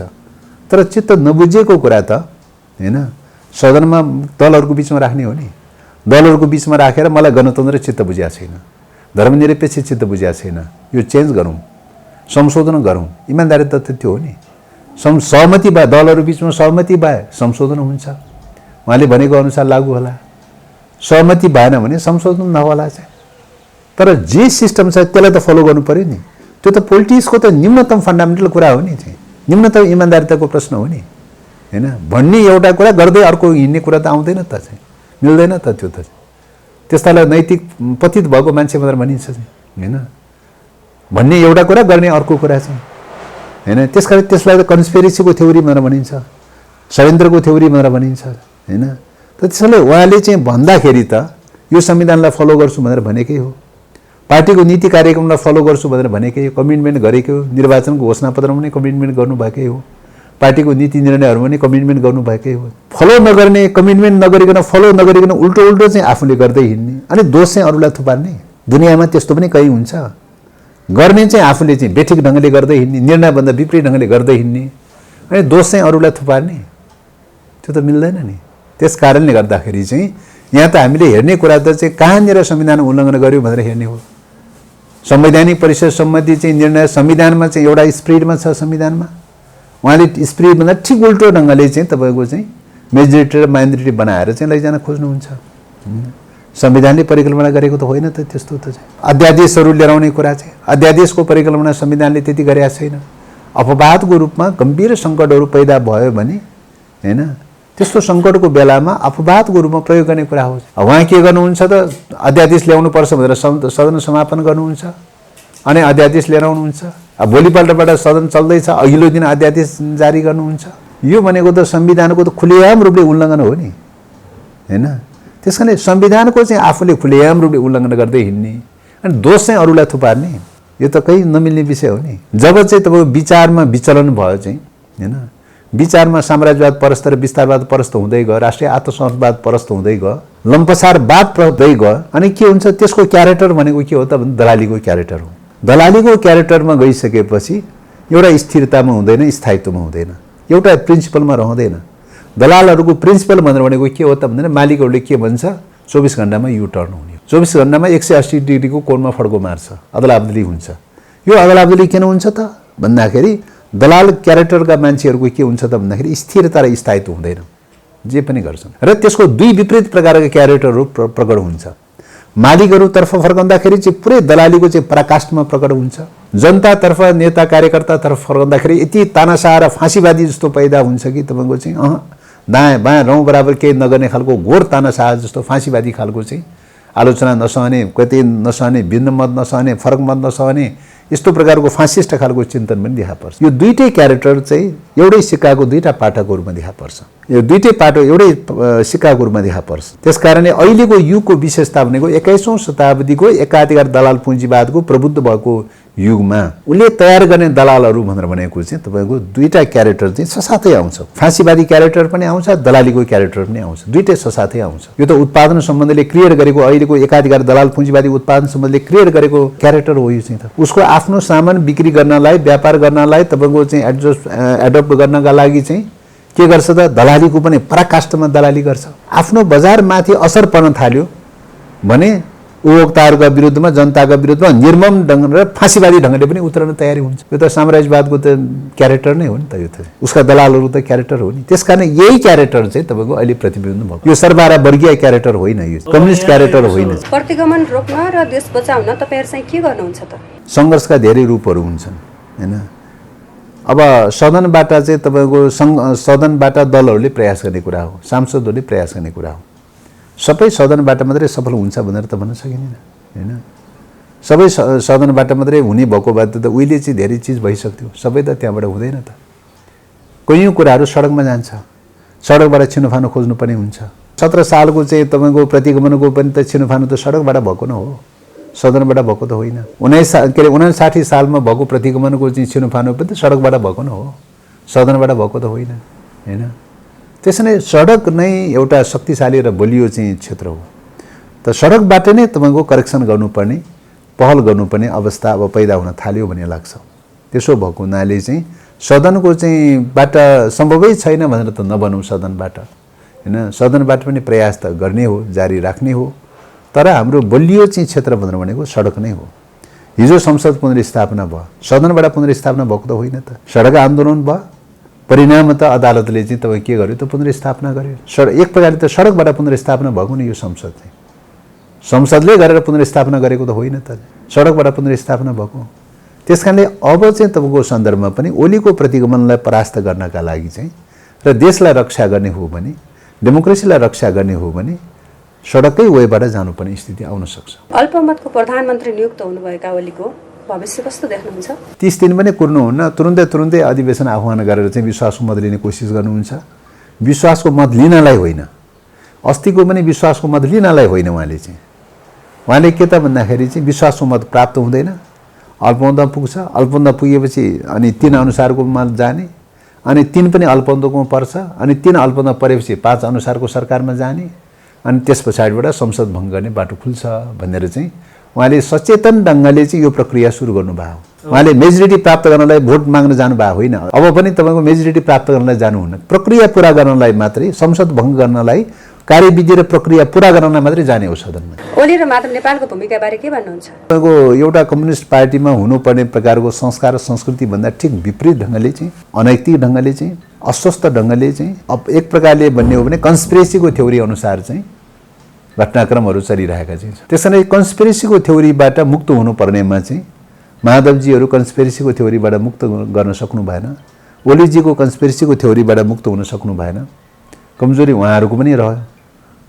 तर चित्त नबुझेको कुरा त होइन सदनमा दलहरूको बिचमा राख्ने हो नि। दलहरूको बिचमा राखेर मलाई गणतन्त्र चित्त बुझिया छैन, धर्मनिरपेक्ष चित्त बुझिया छैन, यो चेन्ज गरौँ, संशोधन गरौँ, इमान्दारिता त त्यो हो नि। सहमति भए, दलहरू बिचमा सहमति भए संशोधन हुन्छ, उहाँले भनेको अनुसार लागू होला। सहमति भएन भने संशोधन नहोला चाहिँ। तर जे सिस्टम छ त्यसलाई त फलो गर्नु पर्यो नि। त्यो त पोलिटिक्सको त न्यूनतम फन्डामेन्टल कुरा हो नि चाहिँ, न्यूनतम इमान्दारिताको प्रश्न हो नि होइन। भन्ने एउटा कुरा गर्दै अर्को हिँड्ने कुरा त आउँदैन त चाहिँ, मिल्दैन त त्यो त। त्यस्तालाई नैतिक पतित भएको मान्छे भनेर भनिन्छ चाहिँ होइन। भन्ने एउटा कुरा गर्ने अर्को कुरा चाहिँ होइन। त्यसकारण त्यसलाई त कन्स्पिरेसीको थ्योरी भनेर भनिन्छ, षड्यन्त्रको थ्योरी भनेर भनिन्छ होइन। त त्यसैले उहाँले चाहिँ भन्दाखेरि त यो संविधानलाई फलो गर्छु भनेर भनेकै हो, पार्टीको नीति कार्यक्रमलाई फलो गर्छु भनेर भनेकै हो, कमिटमेन्ट गरेकै हो, निर्वाचनको घोषणापत्रमा पनि कमिटमेन्ट गर्नुभएकै हो, पार्टीको नीति निर्णयहरूमा पनि कमिटमेन्ट गर्नुभएकै हो। फलो नगर्ने, कमिटमेन्ट नगरिकन, फलो नगरिकन उल्टो उल्टो चाहिँ आफूले गर्दै हिँड्ने अनि दोष चाहिँ अरूलाई थुपार्ने। दुनियाँमा त्यस्तो पनि कहीँ हुन्छ। गर्ने चाहिँ आफूले चाहिँ बेठिक ढङ्गले गर्दै हिँड्ने, निर्णयभन्दा विपरीत ढङ्गले गर्दै हिँड्ने अनि दोष चाहिँ अरूलाई थुपार्ने, त्यो त मिल्दैन नि। त्यस कारणले गर्दाखेरि चाहिँ यहाँ त हामीले हेर्ने कुरा त चाहिँ कहाँनिर संविधान उल्लङ्घन गर्यो भनेर हेर्ने हो। संवैधानिक परिषद सम्बन्धी चाहिँ निर्णय संविधानमा चाहिँ एउटा स्पिरिटमा छ, संविधानमा उहाँले स्पिरिटभन्दा ठिक उल्टो ढङ्गले चाहिँ तपाईँको चाहिँ मेजोरिटी र माइनोरिटी बनाएर चाहिँ लैजान खोज्नुहुन्छ। संविधानले परिकल्पना गरेको त होइन त त्यस्तो त चाहिँ। अध्यादेशहरू ल्याउने कुरा चाहिँ अध्यादेशको परिकल्पना संविधानले त्यति गरेका छैन। अपवादको रूपमा गम्भीर सङ्कटहरू पैदा भयो भने होइन, त्यस्तो सङ्कटको बेलामा अपवादको रूपमा प्रयोग गर्ने कुरा हो। उहाँ के गर्नुहुन्छ त अध्यादेश ल्याउनुपर्छ भनेर सदन समापन गर्नुहुन्छ अनि अध्यादेश लिएर आउनुहुन्छ। अब भोलिपल्टबाट सदन चल्दैछ, अघिल्लो दिन अध्यादेश जारी गर्नुहुन्छ। यो भनेको त संविधानको त खुलेआम रूपले उल्लङ्घन हो नि होइन। त्यस कारण संविधानको चाहिँ आफूले खुलेआम रूपले उल्लङ्घन गर्दै हिँड्ने अनि दोष चाहिँ अरूलाई थुपार्ने, यो त कहीँ नमिल्ने विषय हो नि। जब चाहिँ तपाईँको विचारमा विचलन भयो चाहिँ होइन, विचारमा साम्राज्यवाद परस्त र विस्तारवाद परस्त हुँदै गयो, राष्ट्रिय आत्मसमर्पणवाद परस्त हुँदै गयो, लम्पसारवाद हुँदै गयो अनि के हुन्छ त्यसको क्यारेक्टर भनेको के हो त भने दलालीको क्यारेक्टर हो। दलालीको क्यारेक्टरमा गइसकेपछि एउटा स्थिरतामा हुँदैन, स्थायित्वमा हुँदैन, एउटा प्रिन्सिपलमा रहँदैन। दलालहरूको प्रिन्सिपल भनेको के हो त भन्दैन, मालिकहरूले के भन्छ 24 घण्टामा यु टर्न हुने, 24 घण्टामा 180 डिग्रीको कोणमा फड्को मार्छ, अदलाबदली हुन्छ। यो अदलाबदली किन हुन्छ त भन्दाखेरि दलाल क्यारेक्टरका मान्छेहरूको के हुन्छ त भन्दाखेरि स्थिरता र स्थायित्व हुँदैन, जे पनि गर्छन् र त्यसको दुई विपरीत प्रकारका क्यारेक्टरहरू प्रकट हुन्छ। मालिकहरूतर्फ फर्कँदाखेरि चाहिँ पुरै दलालीको चाहिँ पराकाष्ठमा प्रकट हुन्छ, जनतातर्फ नेता कार्यकर्तातर्फ फर्कँदाखेरि यति तानाशाह र फाँसीवादी जस्तो पैदा हुन्छ कि तपाईँको चाहिँ दायाँ बायाँ रौँ बराबर केही नगर्ने खालको घोर तानाशाह जस्तो फाँसीवादी खालको चाहिँ आलोचना नसहने, कतै नसहने, भिन्न मत नसहने, फरक मत नसहने, यस्तो प्रकारको फासिस्ट खालको चिन्तन पनि देखा पर्छ। यो दुईटै क्यारेक्टर चाहिँ एउटै सिक्काको दुईटा पाटोको रूपमा देखा पर्छ। यो दुईटै पाटो एउटै सिक्काको रूपमा देखा पर्छ। त्यसकारणले अहिलेको युगको विशेषता भनेको 21औं शताब्दीको एकाधिकार दलाल पुँजीवादको प्रबुद्ध भएको युगमा उसले तयार गर्ने दलालहरू भनेर भनेको चाहिँ तपाईँको दुईटा क्यारेक्टर चाहिँ ससाथै आउँछ। फाँसीवादी क्यारेक्टर पनि आउँछ, दलालीको क्यारेक्टर पनि आउँछ, दुईटै ससाथै आउँछ। यो त उत्पादन सम्बन्धले क्रिएट गरेको अहिलेको एकाधिकार दलाल पुँजीवादी उत्पादन सम्बन्धले क्रिएट गरेको क्यारेक्टर हो यो चाहिँ त। उसको आफ्नो सामान बिक्री गर्नलाई, व्यापार गर्नलाई, तपाईँको चाहिँ एडप्ट गर्नका लागि चाहिँ के गर्छ त, दलालीको पनि पराकाष्ठमा दलाली गर्छ। आफ्नो बजारमाथि असर पर्न थाल्यो भने उपभोक्ताहरूका विरुद्धमा, जनताका विरुद्धमा निर्मम ढङ्गले र फाँसीवादी ढङ्गले पनि उत्रन तयारी हुन्छ। यो त साम्राज्यवादको त क्यारेक्टर नै हो नि त। यो त उसका दलालहरू त क्यारेक्टर हो नि। त्यसकारण यही क्यारेक्टर चाहिँ तपाईँको अहिले प्रतिबिम्बित भएको। यो सर्वहारा वर्गीय क्यारेक्टर होइन, यो कम्युनिस्ट क्यारेक्टर होइन। प्रतिगमन रोक्न र देश बचाउन तपाईहरु चाहिँ के गर्नुहुन्छ त? सङ्घर्षका धेरै रूपहरू हुन्छन् हैन। अब सदनबाट चाहिँ तपाईँको सदनबाट दलहरूले प्रयास गर्ने कुरा हो, सांसदहरूले प्रयास गर्ने कुरा हो। सबै सदनबाट मात्रै सफल हुन्छ भनेर त भन्न सकिँदैन हैन। सबै सदनबाट मात्रै हुने भएको भए त उहिले चाहिँ धेरै चिज भइसक्थ्यो। सबै त त्यहाँबाट हुँदैन त। कयौँ कुराहरू सडकमा जान्छ, सडकबाट छिनोफानो खोज्नुपर्ने हुन्छ। 17 सालको चाहिँ तपाईँको प्रतिगमनको पनि त छिनोफानो त सडकबाट भएको न हो, सदनबाट भएको त होइन। 59 सालमा भएको प्रतिगमनको चाहिँ छिनोफानो पनि त सडकबाट भएको न हो, सदनबाट भएको त होइन हैन। त्यसैले सडक नै एउटा शक्तिशाली र बलियो चाहिँ क्षेत्र हो। त सडकबाट नै तपाईँको करेक्सन गर्नुपर्ने, पहल गर्नुपर्ने अवस्था अब पैदा हुन थाल्यो भन्ने लाग्छ। त्यसो भएको हुनाले चाहिँ सदनको चाहिँ बाट सम्भवै छैन भनेर त नबनौँ सदनबाट हैन। सदनबाट पनि प्रयास त गर्ने हो, जारी राख्ने हो। तर हाम्रो बलियो चाहिँ क्षेत्र भनेर भनेको सडक नै हो। हिजो संसद पुनर्स्थापना भयो, सदनबाट पुनर्स्थापना भएको त होइन त। सडक आन्दोलन भयो, परिणाम त अदालतले चाहिँ तपाईँ के गर्यो त, पुनर्स्थापना गर्यो। एक प्रकारले त सडकबाट पुनर्स्थापना भएको नि यो संसद चाहिँ। संसदले गरेर पुनर्स्थापना गरेको त होइन त, सडकबाट पुनर्स्थापना भएको। त्यसकारणले अब चाहिँ तपाईँको सन्दर्भमा पनि ओलीको प्रतिगमनलाई परास्त गर्नका लागि चाहिँ र देशलाई रक्षा गर्ने हो भने, डेमोक्रेसीलाई रक्षा गर्ने हो भने सडककै वेबाट जानुपर्ने स्थिति आउन सक्छ। अल्पमतको प्रधानमन्त्री नियुक्त हुनुभएका ओलीको भविष्य कस्तो देख्नुहुन्छ? 30 दिन पनि कुर्नुहुन्न, तुरुन्तै अधिवेशन आह्वान गरेर चाहिँ विश्वासको मत लिने कोसिस गर्नुहुन्छ। विश्वासको मत लिनलाई होइन, अस्तिको पनि विश्वासको मत लिनलाई होइन। उहाँले के त भन्दाखेरि चाहिँ विश्वासको मत प्राप्त हुँदैन, अल्पमतमा पुग्छ। अल्पमतमा पुगेपछि अनि 3 अनुसारको मत जाने, अनि 3 पनि अल्पमतमा पर्छ, अनि 3 अल्पमतमा परेपछि 5 अनुसारको सरकारमा जाने, अनि त्यस पछाडिबाट संसद भङ्ग गर्ने बाटो खुल्छ भनेर चाहिँ उहाँले सचेतन ढङ्गले चाहिँ यो प्रक्रिया सुरु गर्नुभयो। उहाँले मेजोरिटी प्राप्त गर्नलाई भोट माग्न जानुभएको होइन। अब पनि तपाईँको मेजोरिटी प्राप्त गर्नलाई जानुहुन्न, प्रक्रिया पुरा गर्नलाई मात्रै, संसद भङ्ग गर्नलाई, कार्यविधि र प्रक्रिया पुरा गर्नलाई मात्रै जाने हो सदनमा। ओली र माधव नेपालको भूमिकाबारे के भन्नुहुन्छ? तपाईँको एउटा कम्युनिस्ट पार्टीमा हुनुपर्ने प्रकारको संस्कार र संस्कृति भन्दा ठिक विपरीत ढङ्गले चाहिँ, अनैतिक ढङ्गले चाहिँ, अस्वस्थ ढङ्गले चाहिँ, अब एक प्रकारले भन्ने हो भने कन्स्पिरेसीको थ्योरी अनुसार चाहिँ घटनाक्रमहरू चलिरहेका चाहिँ। त्यसैले कन्स्पिरेसीको थ्योरीबाट मुक्त हुनुपर्नेमा चाहिँ माधवजीहरू कन्स्पिरेसीको थ्योरीबाट मुक्त गर्न सक्नु भएन, ओलीजीको कन्स्पिरेसीको थ्योरीबाट मुक्त हुन सक्नु भएन। कमजोरी उहाँहरूको पनि रह्यो,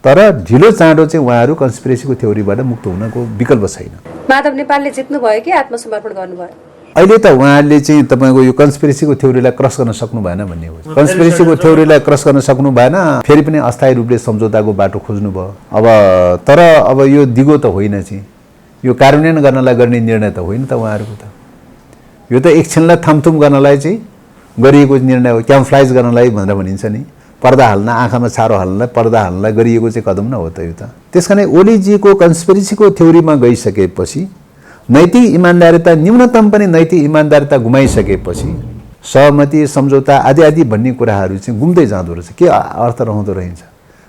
तर ढिलो चाँडो चाहिँ उहाँहरू कन्स्पिरेसीको थ्योरीबाट मुक्त हुनको विकल्प छैन। माधव नेपालले जित्नु भयो कि आत्मसमर्पण गर्नुभयो? अहिले त उहाँले चाहिँ तपाईँको यो कन्स्पिरेसीको थ्योरीलाई क्रस गर्न सक्नु भएन भन्ने हो। कन्स्पिरेसीको थ्योरीलाई क्रस गर्न सक्नु भएन, फेरि पनि अस्थायी रूपले सम्झौताको बाटो खोज्नुभयो। अब तर अब यो दिगो त होइन चाहिँ, यो कार्यान्वयन गर्नलाई गर्ने निर्णय त होइन त उहाँहरूको त। यो त एकछिनलाई थामथुम गर्नलाई चाहिँ गरिएको निर्णय हो, क्यामफ्लाइज गर्नलाई भनेर भनिन्छ नि, पर्दा हाल्न, आँखामा छारो हाल्नलाई, पर्दा हाल्नलाई गरिएको चाहिँ कदम न हो त यो त। त्यसकारण ओलीजीको कन्स्पिरेसीको थ्योरीमा गइसकेपछि, नैतिक इमान्दारिता, न्यूनतम पनि नैतिक इमान्दारिता गुमाइसकेपछि सहमति, सम्झौता आदि भन्ने कुराहरू चाहिँ गुम्दै जाँदो रहेछ। के अर्थ रहँदो रहेछ?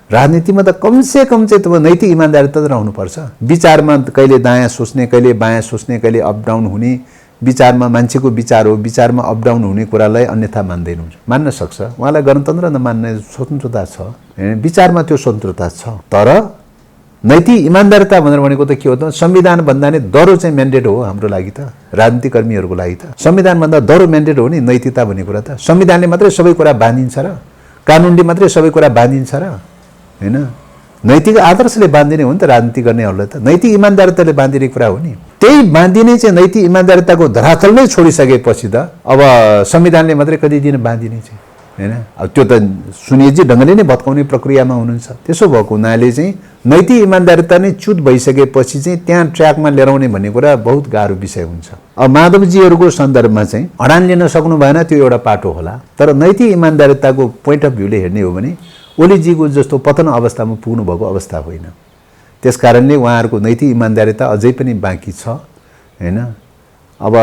राजनीतिमा त कमसेकम चाहिँ तपाईँ नैतिक इमान्दारिता त रहनुपर्छ। विचारमा कहिले दायाँ सोच्ने, कहिले बायाँ सोच्ने, कहिले अपडाउन हुने, विचारमा मान्छेको विचार हो, विचारमा अपडाउन हुने कुरालाई अन्यथा मान्दैनौँ। मान्न सक्छ, उहाँलाई गणतन्त्र नमान्ने स्वतन्त्रता छ, विचारमा त्यो स्वतन्त्रता छ। तर नैतिक इमान्दारिता भनेर भनेको त के हो त, संविधान भन्दा नै दह्रो चाहिँ म्यान्डेट हो हाम्रो लागि त, राजनीतिक कर्मीहरूको लागि त। संविधान भन्दा दह्रो म्यान्डेट हो नि नैतिकता भन्ने कुरा त। संविधानले मात्रै सबै कुरा बाँधिन्छ र, कानुनले मात्रै सबै कुरा बाँधिन्छ र हैन। नैतिक आदर्शले बाँधिने हो नि त राजनीति गर्नेहरूलाई त, नैतिक इमान्दारिताले बाँधिने कुरा हो नि। त्यही बाँधिने चाहिँ नैतिक इमान्दारिताको धरातल नै छोडिसकेपछि त अब संविधानले मात्रै कति दिन बाँधिने चाहिँ हैन। अब त्यो त सुनिजी ढङ्गले नै भत्काउने प्रक्रियामा हुनुहुन्छ। त्यसो भएको हुनाले चाहिँ नैतिक इमान्दारिता नै च्युत भइसकेपछि चाहिँ त्यहाँ ट्र्याकमा लिएर आउने भन्ने कुरा बहुत गाह्रो विषय हुन्छ। अब माधवजीहरूको सन्दर्भमा चाहिँ अडान लिन सक्नु भएन, त्यो एउटा पाटो होला। तर नैतिक इमान्दारिताको पोइन्ट अफ भ्यूले हेर्ने हो भने ओलीजीको जस्तो पतन अवस्थामा पुग्नु भएको अवस्था होइन। त्यसकारणले उहाँहरूको नैतिक इमान्दारिता अझै पनि बाँकी छ हैन। अब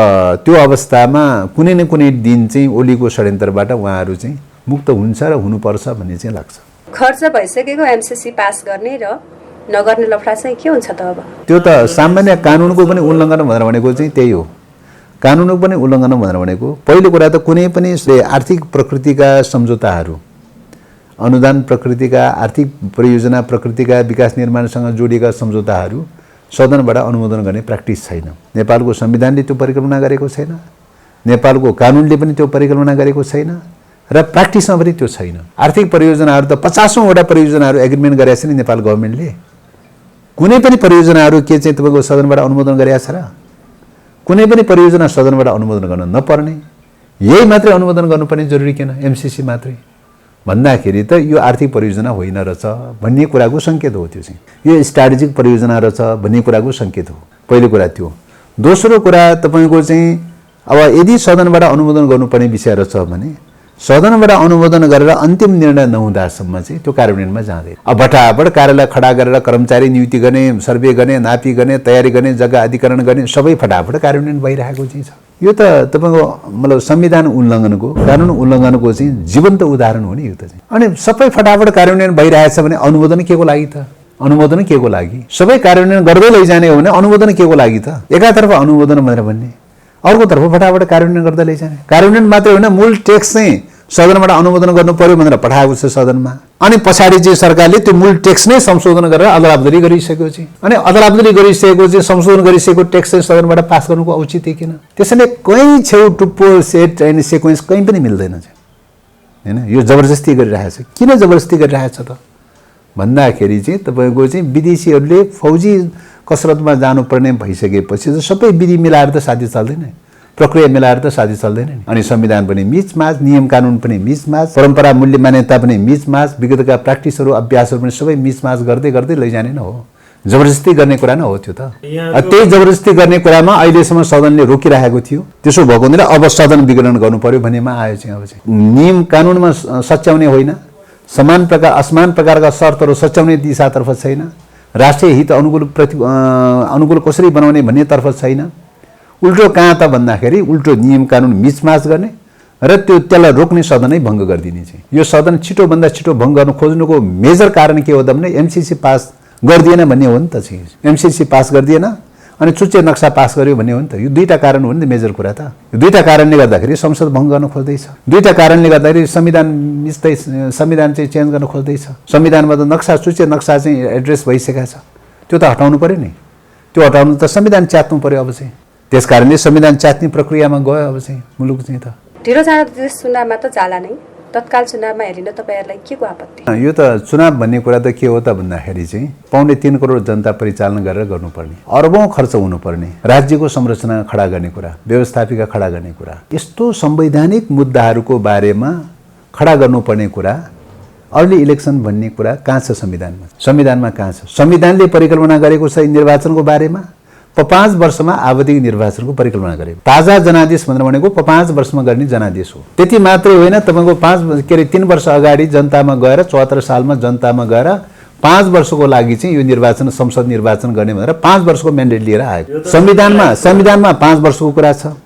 त्यो अवस्थामा कुनै न कुनै दिन चाहिँ ओलीको षड्यन्त्रबाट उहाँहरू चाहिँ मुक्त हुन्छ र हुनुपर्छ भन्ने चाहिँ लाग्छ। खर्च भइसकेको एमसीसी पास गर्ने र नगर्ने लफडा चाहिँ के हुन्छ त अब? त्यो त सामान्य कानुनको पनि उल्लङ्घन भनेर भनेको चाहिँ त्यही हो। कानुनको पनि उल्लङ्घन भनेर भनेको पहिलो कुरा त कुनै पनि आर्थिक प्रकृतिका सम्झौताहरू, अनुदान प्रकृतिका, आर्थिक परियोजना प्रकृतिका, विकास निर्माणसँग जोडिएका सम्झौताहरू सदनबाट अनुमोदन गर्ने प्र्याक्टिस छैन। नेपालको संविधानले त्यो परिकल्पना गरेको छैन, नेपालको कानुनले पनि त्यो परिकल्पना गरेको छैन र प्र्याक्टिसमा पनि त्यो छैन। आर्थिक परियोजनाहरू त 50औं वटा परियोजनाहरू एग्रिमेन्ट गरेको छ नि नेपाल गभर्मेन्टले। कुनै पनि परियोजनाहरू के चाहिँ तपाईँको सदनबाट अनुमोदन गरेको छ र? कुनै पनि परियोजना सदनबाट अनुमोदन गर्न नपर्ने, यही मात्रै अनुमोदन गर्नुपर्ने जरुरी किन? एमसीसी मात्रै भन्दाखेरि त यो आर्थिक परियोजना होइन रहेछ भन्ने कुराको सङ्केत हो। त्यो चाहिँ यो स्ट्राटेजिक परियोजना रहेछ भन्ने कुराको सङ्केत हो। पहिलो कुरा त्यो। दोस्रो कुरा तपाईँको चाहिँ अब यदि सदनबाट अनुमोदन गर्नुपर्ने विषय रहेछ भने सदनबाट अनुमोदन गरेर अन्तिम निर्णय नहुँदासम्म चाहिँ त्यो कार्यान्वयनमा जाँदैन। अब भटाभट कार्यालय खडा गरेर कर्मचारी नियुक्ति गर्ने, सर्वे गर्ने, नापी गर्ने, तयारी गर्ने, जग्गा अधिकरण गर्ने सबै फटाफट कार्यान्वयन भइरहेको चाहिँ छ। यो त तपाईँको मतलब संविधान उल्लङ्घनको, कानुन उल्लङ्घनको चाहिँ जीवन्त उदाहरण हो नि यो त चाहिँ। अनि सबै फटाफट कार्यान्वयन भइरहेछ भने अनुमोदन के को लागि त? अनुमोदन के को लागि? सबै कार्यान्वयन गर्दै लैजाने हो भने अनुमोदन के को लागि त? एकातर्फ अनुमोदन भनेर भन्ने, अर्कोतर्फ फटाफट कार्यान्वयन गर्दै लैजाने। कार्यान्वयन मात्रै होइन, मूल टेक्स्ट चाहिँ सदनबाट अनुमोदन गर्नु पर्यो भनेर पठाएको छ सदनमा। अनि पछाडि चाहिँ सरकारले त्यो मूल टेक्स्ट नै संशोधन गरेर अदलाबदली गरिसकेको छ। अनि अदलाबदली गरिसकेको चाहिँ संशोधन गरिसकेको टेक्स्ट चाहिँ सदनबाट पास गर्नुको औचित्य किन? त्यसैले कहीँ छेउ टुप्पो सेट एन्ड सिक्वेन्स कहीँ पनि मिल्दैन हैन। यो जबरजस्ती गरिरहेछ। किन जबरजस्ती गरिरहेछ त भन्दाखेरि चाहिँ तपाईँको चाहिँ विदेशीहरूले फौजी कसरतमा जानुपर्ने भइसकेपछि सबै विधि मिलाएर त साथी चल्दैन, प्रक्रिया मिलाएर त साथी चल्दैन नि। अनि संविधान पनि मिचमाच, नियम कानुन पनि मिचमाच, परम्परा मूल्य मान्यता पनि मिचमाच, विगतका प्र्याक्टिसहरू अभ्यासहरू पनि सबै मिचमाच गर्दै गर्दै लैजाने न हो। जबरजस्ती गर्ने कुरा न हो त्यो त। त्यही जबरजस्ती गर्ने कुरामा अहिलेसम्म सदनले रोकिरहेको थियो। त्यसो भएको हुँदैन अब सदन विघटन गर्नु पर्यो भन्नेमा आयो चाहिँ। अब चाहिँ नियम कानुनमा सच्याउने होइन, असमान प्रकारका शर्तहरू सच्याउने दिशातर्फ छैन, राष्ट्रिय हित अनुकूल कसरी बनाउने भन्नेतर्फ छैन। उल्टो कहाँ त भन्दाखेरि उल्टो नियम कानुन मिचमाच गर्ने र त्यसलाई रोक्ने सदनै भङ्ग गरिदिने चाहिँ। यो सदन छिटोभन्दा छिटो भङ्ग गर्न खोज्नुको मेजर कारण के हो त भने एमसीसी पास गरिदिएन भन्ने हो नि त चाहिँ। एमसीसी पास गरिदिएन अनि चुच्चे नक्सा पास गर्यो भन्ने हो नि त। यो दुईटा कारण हो नि त मेजर कुरा त। यो दुईटा कारणले गर्दाखेरि संसद भङ्ग गर्न खोज्दैछ, दुईटा कारणले गर्दाखेरि संविधान चाहिँ चेन्ज गर्न खोज्दैछ। संविधानमा त चुच्चे नक्सा चाहिँ एड्रेस भइसकेको छ, त्यो त हटाउनु पर्यो नि। त्यो हटाउनु त संविधान च्यात्नु पर्यो अब चाहिँ। त्यसकारणले संविधान च्यात्ने प्रक्रियामा गयो अब चाहिँ मुलुक चाहिँ त। ढिलो जाँदा चुनावमा त जाला नै, तत्काल चुनावमा हेरिन तपाईँहरूलाई के को आपत्ति? यो त चुनाव भन्ने कुरा त के हो त भन्दाखेरि चाहिँ 3.5 करोड जनता परिचालन गरेर गर्नुपर्ने, अरबौं खर्च हुनुपर्ने, राज्यको संरचना खडा गर्ने कुरा, व्यवस्थापिका खडा गर्ने कुरा, यस्तो संवैधानिक मुद्दाहरूको बारेमा खडा गर्नुपर्ने कुरा, अर्ली इलेक्सन भन्ने कुरा कहाँ छ संविधानमा? संविधानमा कहाँ छ? संविधानले परिकल्पना गरेको छ निर्वाचनको बारेमा 5 वर्षमा आवधिक निर्वाचनको परिकल्पना गरेको। ताजा जनादेश भनेर भनेको 5 वर्षमा गर्ने जनादेश हो। त्यति मात्रै होइन, तपाईँको 3 वर्ष अगाडि जनतामा गएर 74 सालमा जनतामा गएर 5 वर्षको लागि चाहिँ यो निर्वाचन संसद निर्वाचन गर्ने भनेर 5 वर्षको म्यान्डेट लिएर आएको। संविधानमा 5 वर्षको कुरा छ,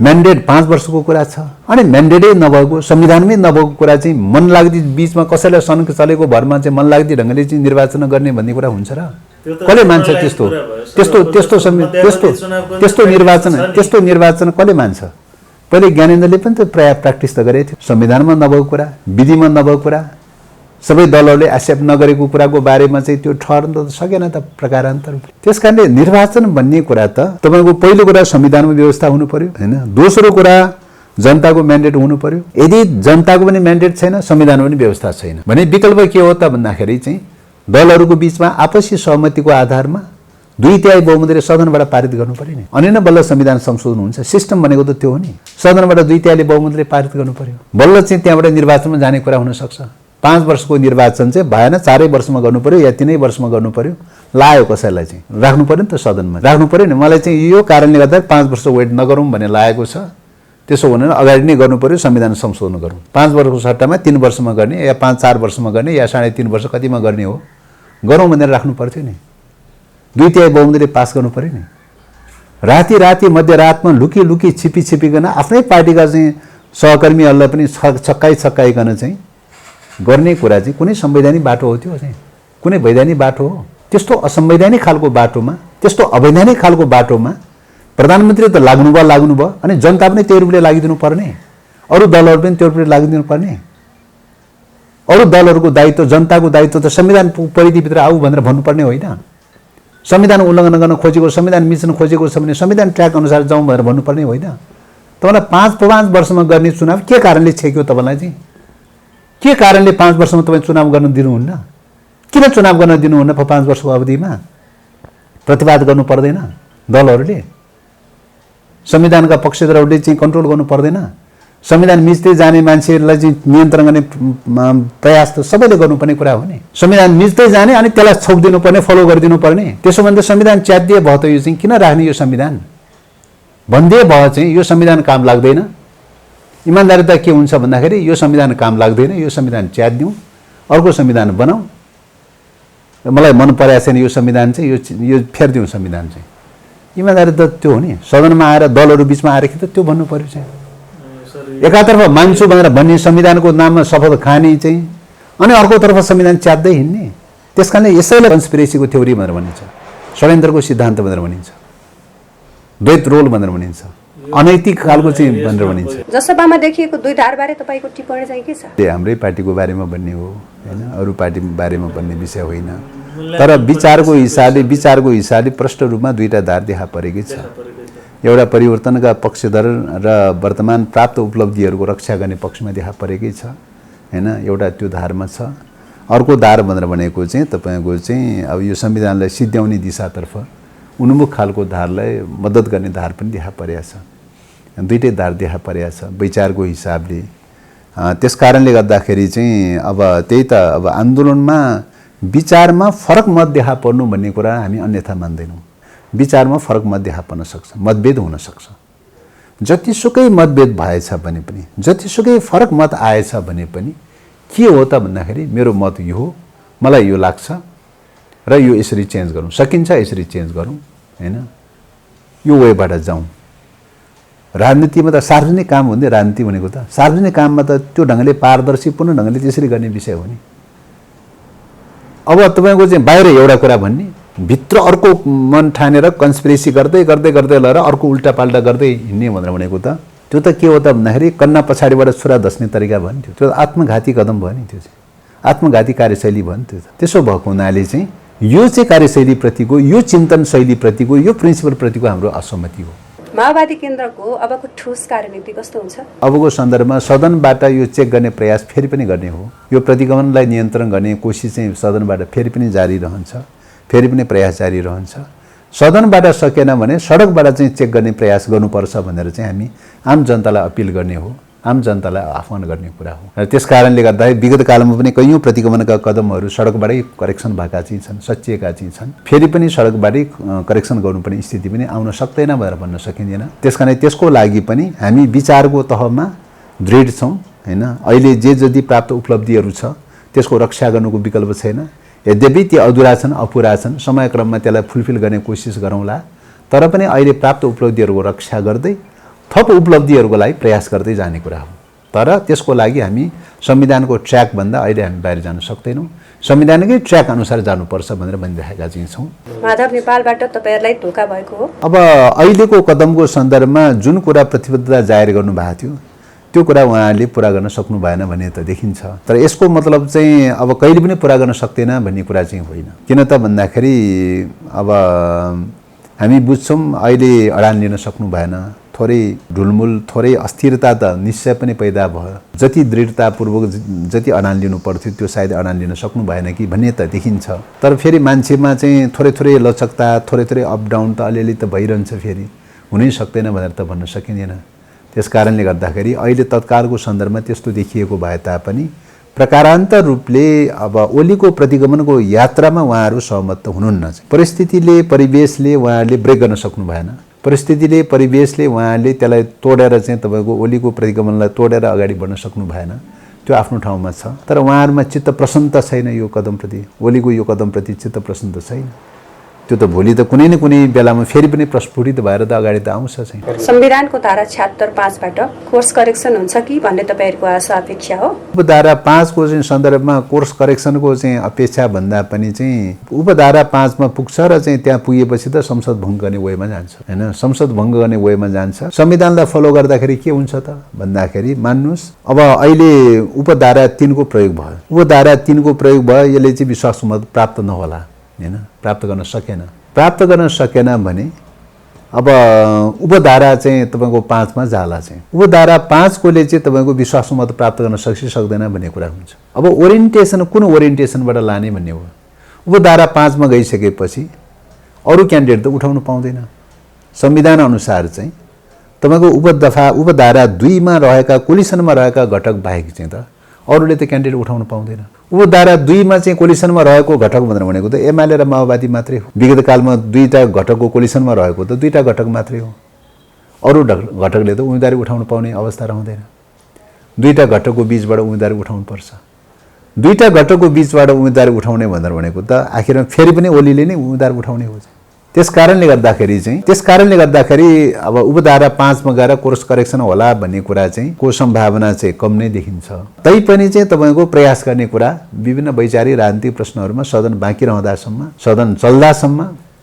म्यान्डेट 5 वर्षको कुरा छ। अनि म्यान्डेटै नभएको, संविधानमै नभएको कुरा चाहिँ मन लाग्दी बीचमा कसैलाई सनक चलेको भरमा चाहिँ मन लाग्दी ढङ्गले चाहिँ निर्वाचन गर्ने भन्ने कुरा हुन्छ र? कसले मान्छ त्यस्तो निर्वाचन कसले मान्छ? पहिले ज्ञानेन्द्रले पनि त प्राय प्र्याक्टिस त गरेको थियो। संविधानमा नभएको कुरा, विधिमा नभएको कुरा, सबै दलहरूले एक्सेप्ट नगरेको कुराको बारेमा चाहिँ त्यो ठहर्न त सकेन त प्रकारान्तर। त्यसकारणले निर्वाचन भन्ने कुरा त तपाईँको पहिलो कुरा संविधानमा व्यवस्था हुनु पर्यो हैन। दोस्रो कुरा जनताको म्यान्डेट हुनु पर्यो। यदि जनताको पनि म्यान्डेट छैन, संविधानमा पनि व्यवस्था छैन भने विकल्प के हो त भन्दाखेरि चाहिँ दलहरूको बीचमा आपसी सहमतिको आधारमा 2/3 बहुमतले सदनबाट पारित गर्नु पर्यो नि। अनि नै बल्ल संविधान संशोधन हुन्छ। सिस्टम भनेको त त्यो हो नि। सदनबाट 2/3 बहुमतले पारित गर्नु पर्यो, बल्ल चाहिँ त्यहाँबाट निर्वाचनमा जाने कुरा हुन सक्छ। 5 वर्षको निर्वाचन चाहिँ भएन, 4 वर्षमा गर्नु पर्यो या 3 वर्षमा गर्नु पर्यो। लायो कसैलाई चाहिँ राख्नु पर्यो नि त सदनमा राख्नु पर्यो नि मलाई चाहिँ यो कारणले गर्दा 5 वर्ष वेट नगरौँ भन्ने लागेको छ त्यसो भनेर अगाडि नै गर्नु पर्यो संविधान संशोधन गरौँ 5 वर्षको सट्टामा 3 वर्षमा गर्ने या 4 वर्षमा गर्ने या 3.5 वर्ष कतिमा गर्ने हो गरौँ भनेर राख्नु पर्थ्यो नि 2/3 बहुमतले पास गर्नु पर्यो नि राति मध्यरातमा लुकी छिपिकन आफ्नै पार्टीका चाहिँ सहकर्मीहरूलाई पनि छक्काइकन चाहिँ गर्ने कुरा चाहिँ कुनै संवैधानिक बाटो हो त्यो चाहिँ कुनै वैधानिक बाटो हो त्यस्तो असंवैधानिक खालको बाटोमा त्यस्तो अवैधानिक खालको बाटोमा प्रधानमन्त्री त लाग्नु भयो अनि जनता पनि त्यही रूपले लागिदिनु पर्ने अरू दलहरू पनि त्यो रूपले लागिदिनु पर्ने अरू दलहरूको दायित्व जनताको दायित्व त संविधान परिधिभित्र आऊ भनेर भन्नुपर्ने होइन संविधान उल्लङ्घन गर्न खोजेको संविधान मिच्न खोजेको छ भने संविधान ट्र्याक अनुसार जाउँ भनेर भन्नुपर्ने होइन तपाईँलाई 5 वर्षमा गर्ने चुनाव के कारणले छेक्यो तपाईँलाई चाहिँ के कारणले 5 वर्षमा तपाईँ चुनाव गर्न दिनुहुन्न किन चुनाव गर्न दिनुहुन्न 5 वर्षको अवधिमा प्रतिवाद गर्नु पर्दैन दलहरूले संविधानका पक्षधरहरूले चाहिँ कन्ट्रोल गर्नु पर्दैन संविधान मिच्दै जाने मान्छेहरूलाई चाहिँ नियन्त्रण गर्ने प्रयास त सबैले गर्नुपर्ने कुरा हो नि संविधान मिच्दै जाने अनि त्यसलाई छोपिदिनु पर्ने फलो गरिदिनु पर्ने त्यसो भने त संविधान च्यातिए भयो त यो चाहिँ किन राख्ने यो संविधान भन्दै भयो चाहिँ यो संविधान काम लाग्दैन इमानदारिता के हुन्छ भन्दाखेरि यो संविधान काम लाग्दैन यो संविधान च्यात्दिउँ अर्को संविधान बनाऊ मलाई मन परेको छैन यो संविधान चाहिँ यो फेरिदिउँ संविधान चाहिँ इमानदारिता त्यो हो नि सदनमा आएर दलहरू बिचमा आएर कि त त्यो भन्नु पर्यो चाहिँ एकातर्फ मान्छु भनेर भन्ने संविधानको नाममा शपथ खाने चाहिँ अनि अर्कोतर्फ संविधान च्यात्दै हिँड्ने त्यस कारणले यसैलाई कन्स्पिरेसीको थ्योरी भनेर भनिन्छ षड्यन्त्रको सिद्धान्त भनेर भनिन्छ द्वैत रोल भनेर भनिन्छ अनैतिक खालको चाहिँ भनेर भनिन्छ जसपामा देखिएको 2 धारबारे तपाईँको टिप्पणी चाहिँ के छ हाम्रै पार्टीको बारेमा भन्ने हो हैन अरू पार्टी बारेमा भन्ने विषय होइन तर विचारको हिसाबले प्रष्ट रूपमा 2टा धार देखा परेकै छ एउटा परिवर्तनका पक्षधर र वर्तमान प्राप्त उपलब्धिहरूको रक्षा गर्ने पक्षमा देखा परेकै छ हैन एउटा त्यो धारमा छ अर्को धार भनेर भनेको चाहिँ तपाईको चाहिँ अब यो संविधानलाई सिद्ध्याउने दिशातर्फ उन्मुख खालको धारलाई मद्दत गर्ने धार पनि देखा परेको छ 2टै धार देखा परेको छ विचारको हिसाबले त्यसकारणले गर्दाखेरि चाहिँ अब त्यही त अब आन्दोलनमा विचारमा फरक मत देखा पर्नु भन्ने कुरा हामी अन्यथा मान्दैनौँ विचारमा फरक मत देखा पर्न सक्छ मतभेद हुन सक्छ जतिसुकै मतभेद भएछ भने पनि जतिसुकै फरक मत आएछ भने पनि के हो त भन्दाखेरि मेरो मत यो हो मलाई यो लाग्छ र यो यसरी चेन्ज गरौँ सकिन्छ यसरी चेन्ज गरौँ हैन यो वेबाट जाउँ राजनीतिमा त सार्वजनिक काम हुँदै राजनीति भनेको त सार्वजनिक काममा त त्यो ढङ्गले पारदर्शीपूर्ण ढङ्गले त्यसरी गर्ने विषय हो नि अब तपाईको चाहिँ बाहिर एउटा कुरा भन्ने भित्र अर्को मन ठानेर कन्स्पिरेसी गर्दै लगेर अर्को उल्टापाल्टा गर्दै हिँड्ने भनेर भनेको त त्यो त के हो त भन्दाखेरि कन्ना पछाडिबाट छुरा धस्ने तरिका भयो नि त्यो आत्मघाती कदम भयो नि त्यो चाहिँ आत्मघाती कार्यशैली भयो नि त्यो त्यसो भएको हुनाले चाहिँ यो चाहिँ कार्यशैलीप्रतिको यो चिन्तन शैलीप्रतिको यो प्रिन्सिपलप्रतिको हाम्रो असहमति हो माओवादी केन्द्रको अबको ठोस कार्यनीति कस्तो हुन्छ अबको सन्दर्भमा सदनबाट यो चेक गर्ने प्रयास फेरि पनि गर्ने हो यो प्रतिगमनलाई नियन्त्रण गर्ने कोसिस चाहिँ सदनबाट फेरि पनि जारी रहन्छ फेरि पनि प्रयास जारी रहन्छ सदनबाट सकेन भने सडकबाट चाहिँ चेक गर्ने प्रयास गर्नुपर्छ भनेर चाहिँ हामी आम जनतालाई अपिल गर्ने हो आम जनतालाई आह्वान गर्ने कुरा हो र त्यसकारणले गर्दा विगत कालमा पनि कैयौं प्रतिगमनका कदमहरू सडकबाटै करेक्सन भएका चाहिँ छन् सचिएका चाहिँ छन् फेरि पनि सडकबाटै करेक्सन गर्नुपर्ने स्थिति पनि आउन सक्दैन भनेर भन्न सकिँदैन त्यसकारण त्यसको लागि पनि हामी विचारको तहमा दृढ छौं हैन अहिले जे जति प्राप्त उपलब्धिहरू छ त्यसको रक्षा गर्नुको विकल्प छैन यद्यपि ती अधुरा छन् अपुरा छन् समयक्रममा त्यसलाई फुलफिल गर्ने कोसिस गरौँला तर पनि अहिले प्राप्त उपलब्धिहरूको रक्षा गर्दै थप उपलब्धिहरूको लागि प्रयास गर्दै जाने कुरा हो तर त्यसको लागि हामी संविधानको ट्र्याक भन्दा अहिले हामी बाहिर जान सक्दैनौं संविधानकै ट्र्याक अनुसार जानुपर्छ भनेर भनिरहेका चाहिँ छौं माधव नेपालबाट तपाईहरुलाई धोका भएको हो अब अहिलेको कदमको सन्दर्भमा जुन कुरा प्रतिबद्धता जाहेर गर्नु भएको थियो त्यो कुरा उहाँले पूरा गर्न सक्नु भएन भन्ने त देखिन्छ तर यसको मतलब चाहिँ अब कहिले पनि पूरा गर्न सक्दैन भन्ने कुरा चाहिँ होइन किन त भन्दाखेरि अब हामी बुझ्छौं अहिले अडान लिन सक्नु भएन थोरै ढुलमुल थोरै अस्थिरता त निश्चय पनि पैदा भयो जति दृढतापूर्वक जति अडान लिनु पर्थ्यो त्यो सायद अडान लिन सक्नु भएन कि भन्ने त देखिन्छ तर फेरि मान्छेमा चाहिँ थोरै लचकता थोरै अप डाउन त अलिअलि त भइरहन्छ फेरि हुनै सक्दैन भनेर त भन्न सकिँदैन त्यसकारणले गर्दाखेरि अहिले तत्कालको सन्दर्भमा त्यस्तो देखिएको भए तापनि प्रकारान्तर रूपले अब ओलीको प्रतिगमनको यात्रामा उहाँहरू सहमत त हुनुहुन्न। परिस्थितिले परिवेशले उहाँहरूले ब्रेक गर्न सक्नु भएन। परिस्थितिले परिवेशले उहाँहरूले त्यसलाई तोडेर चाहिँ तपाईँको ओलीको प्रतिगमनलाई तोडेर अगाडि बढ्न सक्नु भएन। त्यो आफ्नो ठाउँमा छ, तर उहाँहरूमा चित्त प्रसन्नता छैन यो कदमप्रति, ओलीको यो कदमप्रति चित्त प्रसन्नता छैन। त्यो त भोलि त कुनै न कुनै बेलामा फेरि पनि प्रस्फुटित भएर त अगाडि त आउँछ चाहिँ। संविधानको धारा 76(5)बाट कोर्स करेक्सन हुन्छ कि भन्ने तपाईँहरूको आशा अपेक्षा हो? उपधारा 5 को चाहिँ सन्दर्भमा कोर्स करेक्सनको चाहिँ अपेक्षा भन्दा पनि चाहिँ उपधारा 5 मा पुग्छ र चाहिँ त्यहाँ पुगेपछि त संसद भङ्ग गर्ने वेमा जान्छ हैन। संसद भङ्ग गर्ने वेमा जान्छ। संविधानलाई फलो गर्दाखेरि के हुन्छ त भन्दाखेरि मान्नुस् अब अहिले उपधारा 3 को प्रयोग भयो। उपधारा 3 को प्रयोग भयो, यसले चाहिँ विश्वास मत प्राप्त नहोला हैन, प्राप्त गर्न सकेन। प्राप्त गर्न सकेन भने अब उपधारा चाहिँ तपाईँको 5 मा जाला चाहिँ। उपधारा 5 कोले चाहिँ तपाईँको विश्वास मत प्राप्त गर्न सक्छ सक्दैन भन्ने कुरा हुन्छ। अब ओरिएन्टेसन कुन ओरिएन्टेसनबाट लाने भन्ने हो। उपधारा 5 मा गइसकेपछि अरू क्यान्डिडेट त उठाउन पाउँदैन। संविधान अनुसार चाहिँ तपाईँको उपधारा 2 मा रहेका कोलिसनमा रहेका घटक बाहेक चाहिँ त अरूले त क्यान्डिडेट उठाउन पाउँदैन। उपधारा 2 मा चाहिँ कोलिसनमा रहेको घटक भनेको त एमाले र माओवादी मात्रै हो। विगत कालमा दुईटा घटकको कोलिसनमा रहेको त दुईटा घटक मात्रै हो। अरू घटकले त उम्मेदवारी उठाउन पाउने अवस्था रहँदैन। दुईटा घटकको बीचबाट उम्मेदवारी उठाउनु पर्छ। दुईटा घटकको बीचबाट उम्मेदवारी उठाउने भनेको त आखिरमा फेरि पनि ओलीले नै उम्मेदवार उठाउने हो। त्यसकारणले गर्दाखेरि अब उपधारा 5 मा गएर कोर्स करेक्सन होला भन्ने कुरा चाहिँ को सम्भावना चाहिँ कम नै देखिन्छ। तैपनि चाहिँ तपाईँको प्रयास गर्ने कुरा विभिन्न वैचारिक राजनीतिक प्रश्नहरूमा सदन बाँकी रहँदासम्म, सदन चल्दासम्म,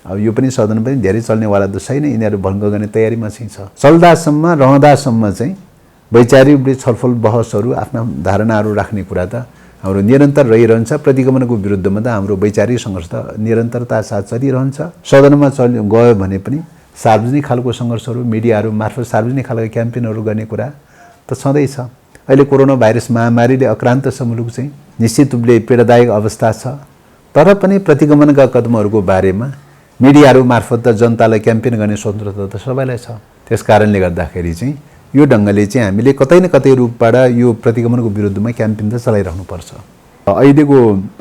अब यो पनि सदन पनि धेरै चल्नेवाला त छैन, यिनीहरू भङ्ग गर्ने तयारीमा चाहिँ छ। चल्दासम्म रहँदासम्म चाहिँ वैचारिक छलफल बहसहरू आफ्ना धारणाहरू राख्ने कुरा त हाम्रो निरन्तर रहिरहन्छ। प्रतिगमनको विरुद्धमा त हाम्रो वैचारिक सङ्घर्ष त निरन्तरता साथ चलिरहन्छ। सदनमा गयो भने पनि सार्वजनिक खालको सङ्घर्षहरू मिडियाहरू मार्फत सार्वजनिक खालको क्याम्पेनहरू गर्ने कुरा त छँदैछ। अहिले कोरोना भाइरस महामारीले अक्रान्त छ मुलुक चाहिँ, निश्चित रूपले पीडादायक अवस्था छ। तर पनि प्रतिगमनका कदमहरूको बारेमा मिडियाहरू मार्फत त जनतालाई क्याम्पेन गर्ने स्वतन्त्रता त सबैलाई छ। त्यसकारणले गर्दाखेरि चाहिँ यो ढङ्गले चाहिँ हामीले कतै न कतै रूपबाट यो प्रतिगमनको विरुद्धमा क्याम्पेन त चलाइरहनुपर्छ। अहिलेको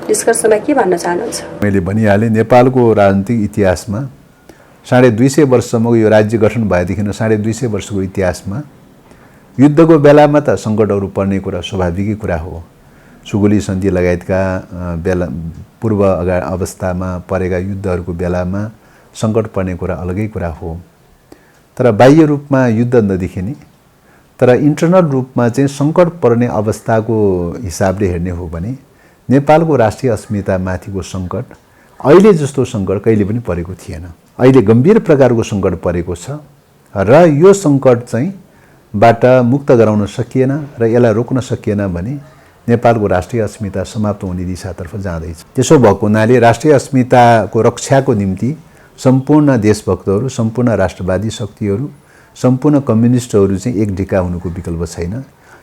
निष्कर्षमा के भन्न चाहनुहुन्छ? मैले भनिहालेँ, नेपालको राजनीतिक इतिहासमा 250 वर्षसम्मको यो राज्य गठन भएदेखि 250 वर्षको इतिहासमा युद्धको बेलामा त सङ्कटहरू पर्ने कुरा स्वाभाविकै कुरा हो। सुगोली सन्धि लगायतका पूर्व अवस्थामा परेका युद्धहरूको बेलामा सङ्कट पर्ने कुरा अलगै कुरा हो। तर बाह्य रूपमा युद्ध नदेखिने तर इन्टरनल रूपमा चाहिँ सङ्कट पर्ने अवस्थाको हिसाबले हेर्ने हो भने नेपालको राष्ट्रिय अस्मितामाथिको सङ्कट अहिले जस्तो सङ्कट कहिले पनि परेको थिएन। अहिले गम्भीर प्रकारको सङ्कट परेको छ र यो सङ्कट चाहिँ बाट मुक्त गराउन सकिएन र यसलाई रोक्न सकिएन भने नेपालको राष्ट्रिय अस्मिता समाप्त हुने दिशातर्फ जाँदैछ। त्यसो भएको हुनाले राष्ट्रिय अस्मिताको रक्षाको निम्ति सम्पूर्ण देशभक्तहरू, सम्पूर्ण राष्ट्रवादी शक्तिहरू, सम्पूर्ण कम्युनिस्टहरू चाहिँ एक ढिक्का हुनुको विकल्प छैन।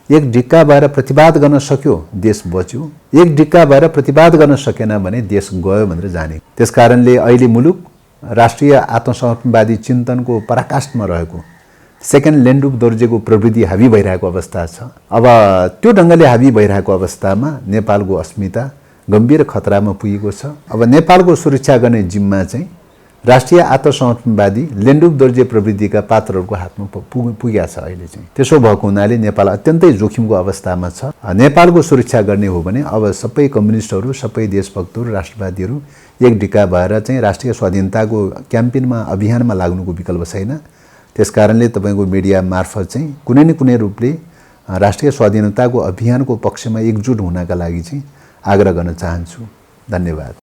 एक ढिक्का भएर प्रतिवाद गर्न सक्यो देश बच्यो, एक ढिक्का भएर प्रतिवाद गर्न सकेन भने देश गयो भनेर जाने। त्यसकारणले अहिले मुलुक राष्ट्रिय आत्मसमर्पणवादी चिन्तनको पराकाष्ठमा रहेको सेकेन्ड लेन्डुप दोर्जेको प्रवृत्ति हावी भइरहेको अवस्था छ। अब त्यो ढङ्गले हावी भइरहेको अवस्थामा नेपालको अस्मिता गम्भीर खतरामा पुगेको छ। अब नेपालको सुरक्षा गर्ने जिम्मा चाहिँ राष्ट्रिय आत्मसमर्पणवादी लेन्डुप दोर्जे प्रवृत्तिका पात्रहरूको हातमा पुगेको छ अहिले चाहिँ। त्यसो भएको हुनाले नेपाल अत्यन्तै जोखिमको अवस्थामा छ। नेपालको सुरक्षा गर्ने हो भने अब सबै कम्युनिस्टहरू, सबै देशभक्तहरू, राष्ट्रवादीहरू एक ढिक्का भएर चाहिँ राष्ट्रिय स्वाधीनताको क्याम्पेनमा, अभियानमा लाग्नुको विकल्प छैन। त्यसकारणले तपाईँको मिडिया मार्फत चाहिँ कुनै न कुनै रूपले राष्ट्रिय स्वाधीनताको अभियानको पक्षमा एकजुट हुनका लागि चाहिँ आग्रह गर्न चाहन्छु। धन्यवाद।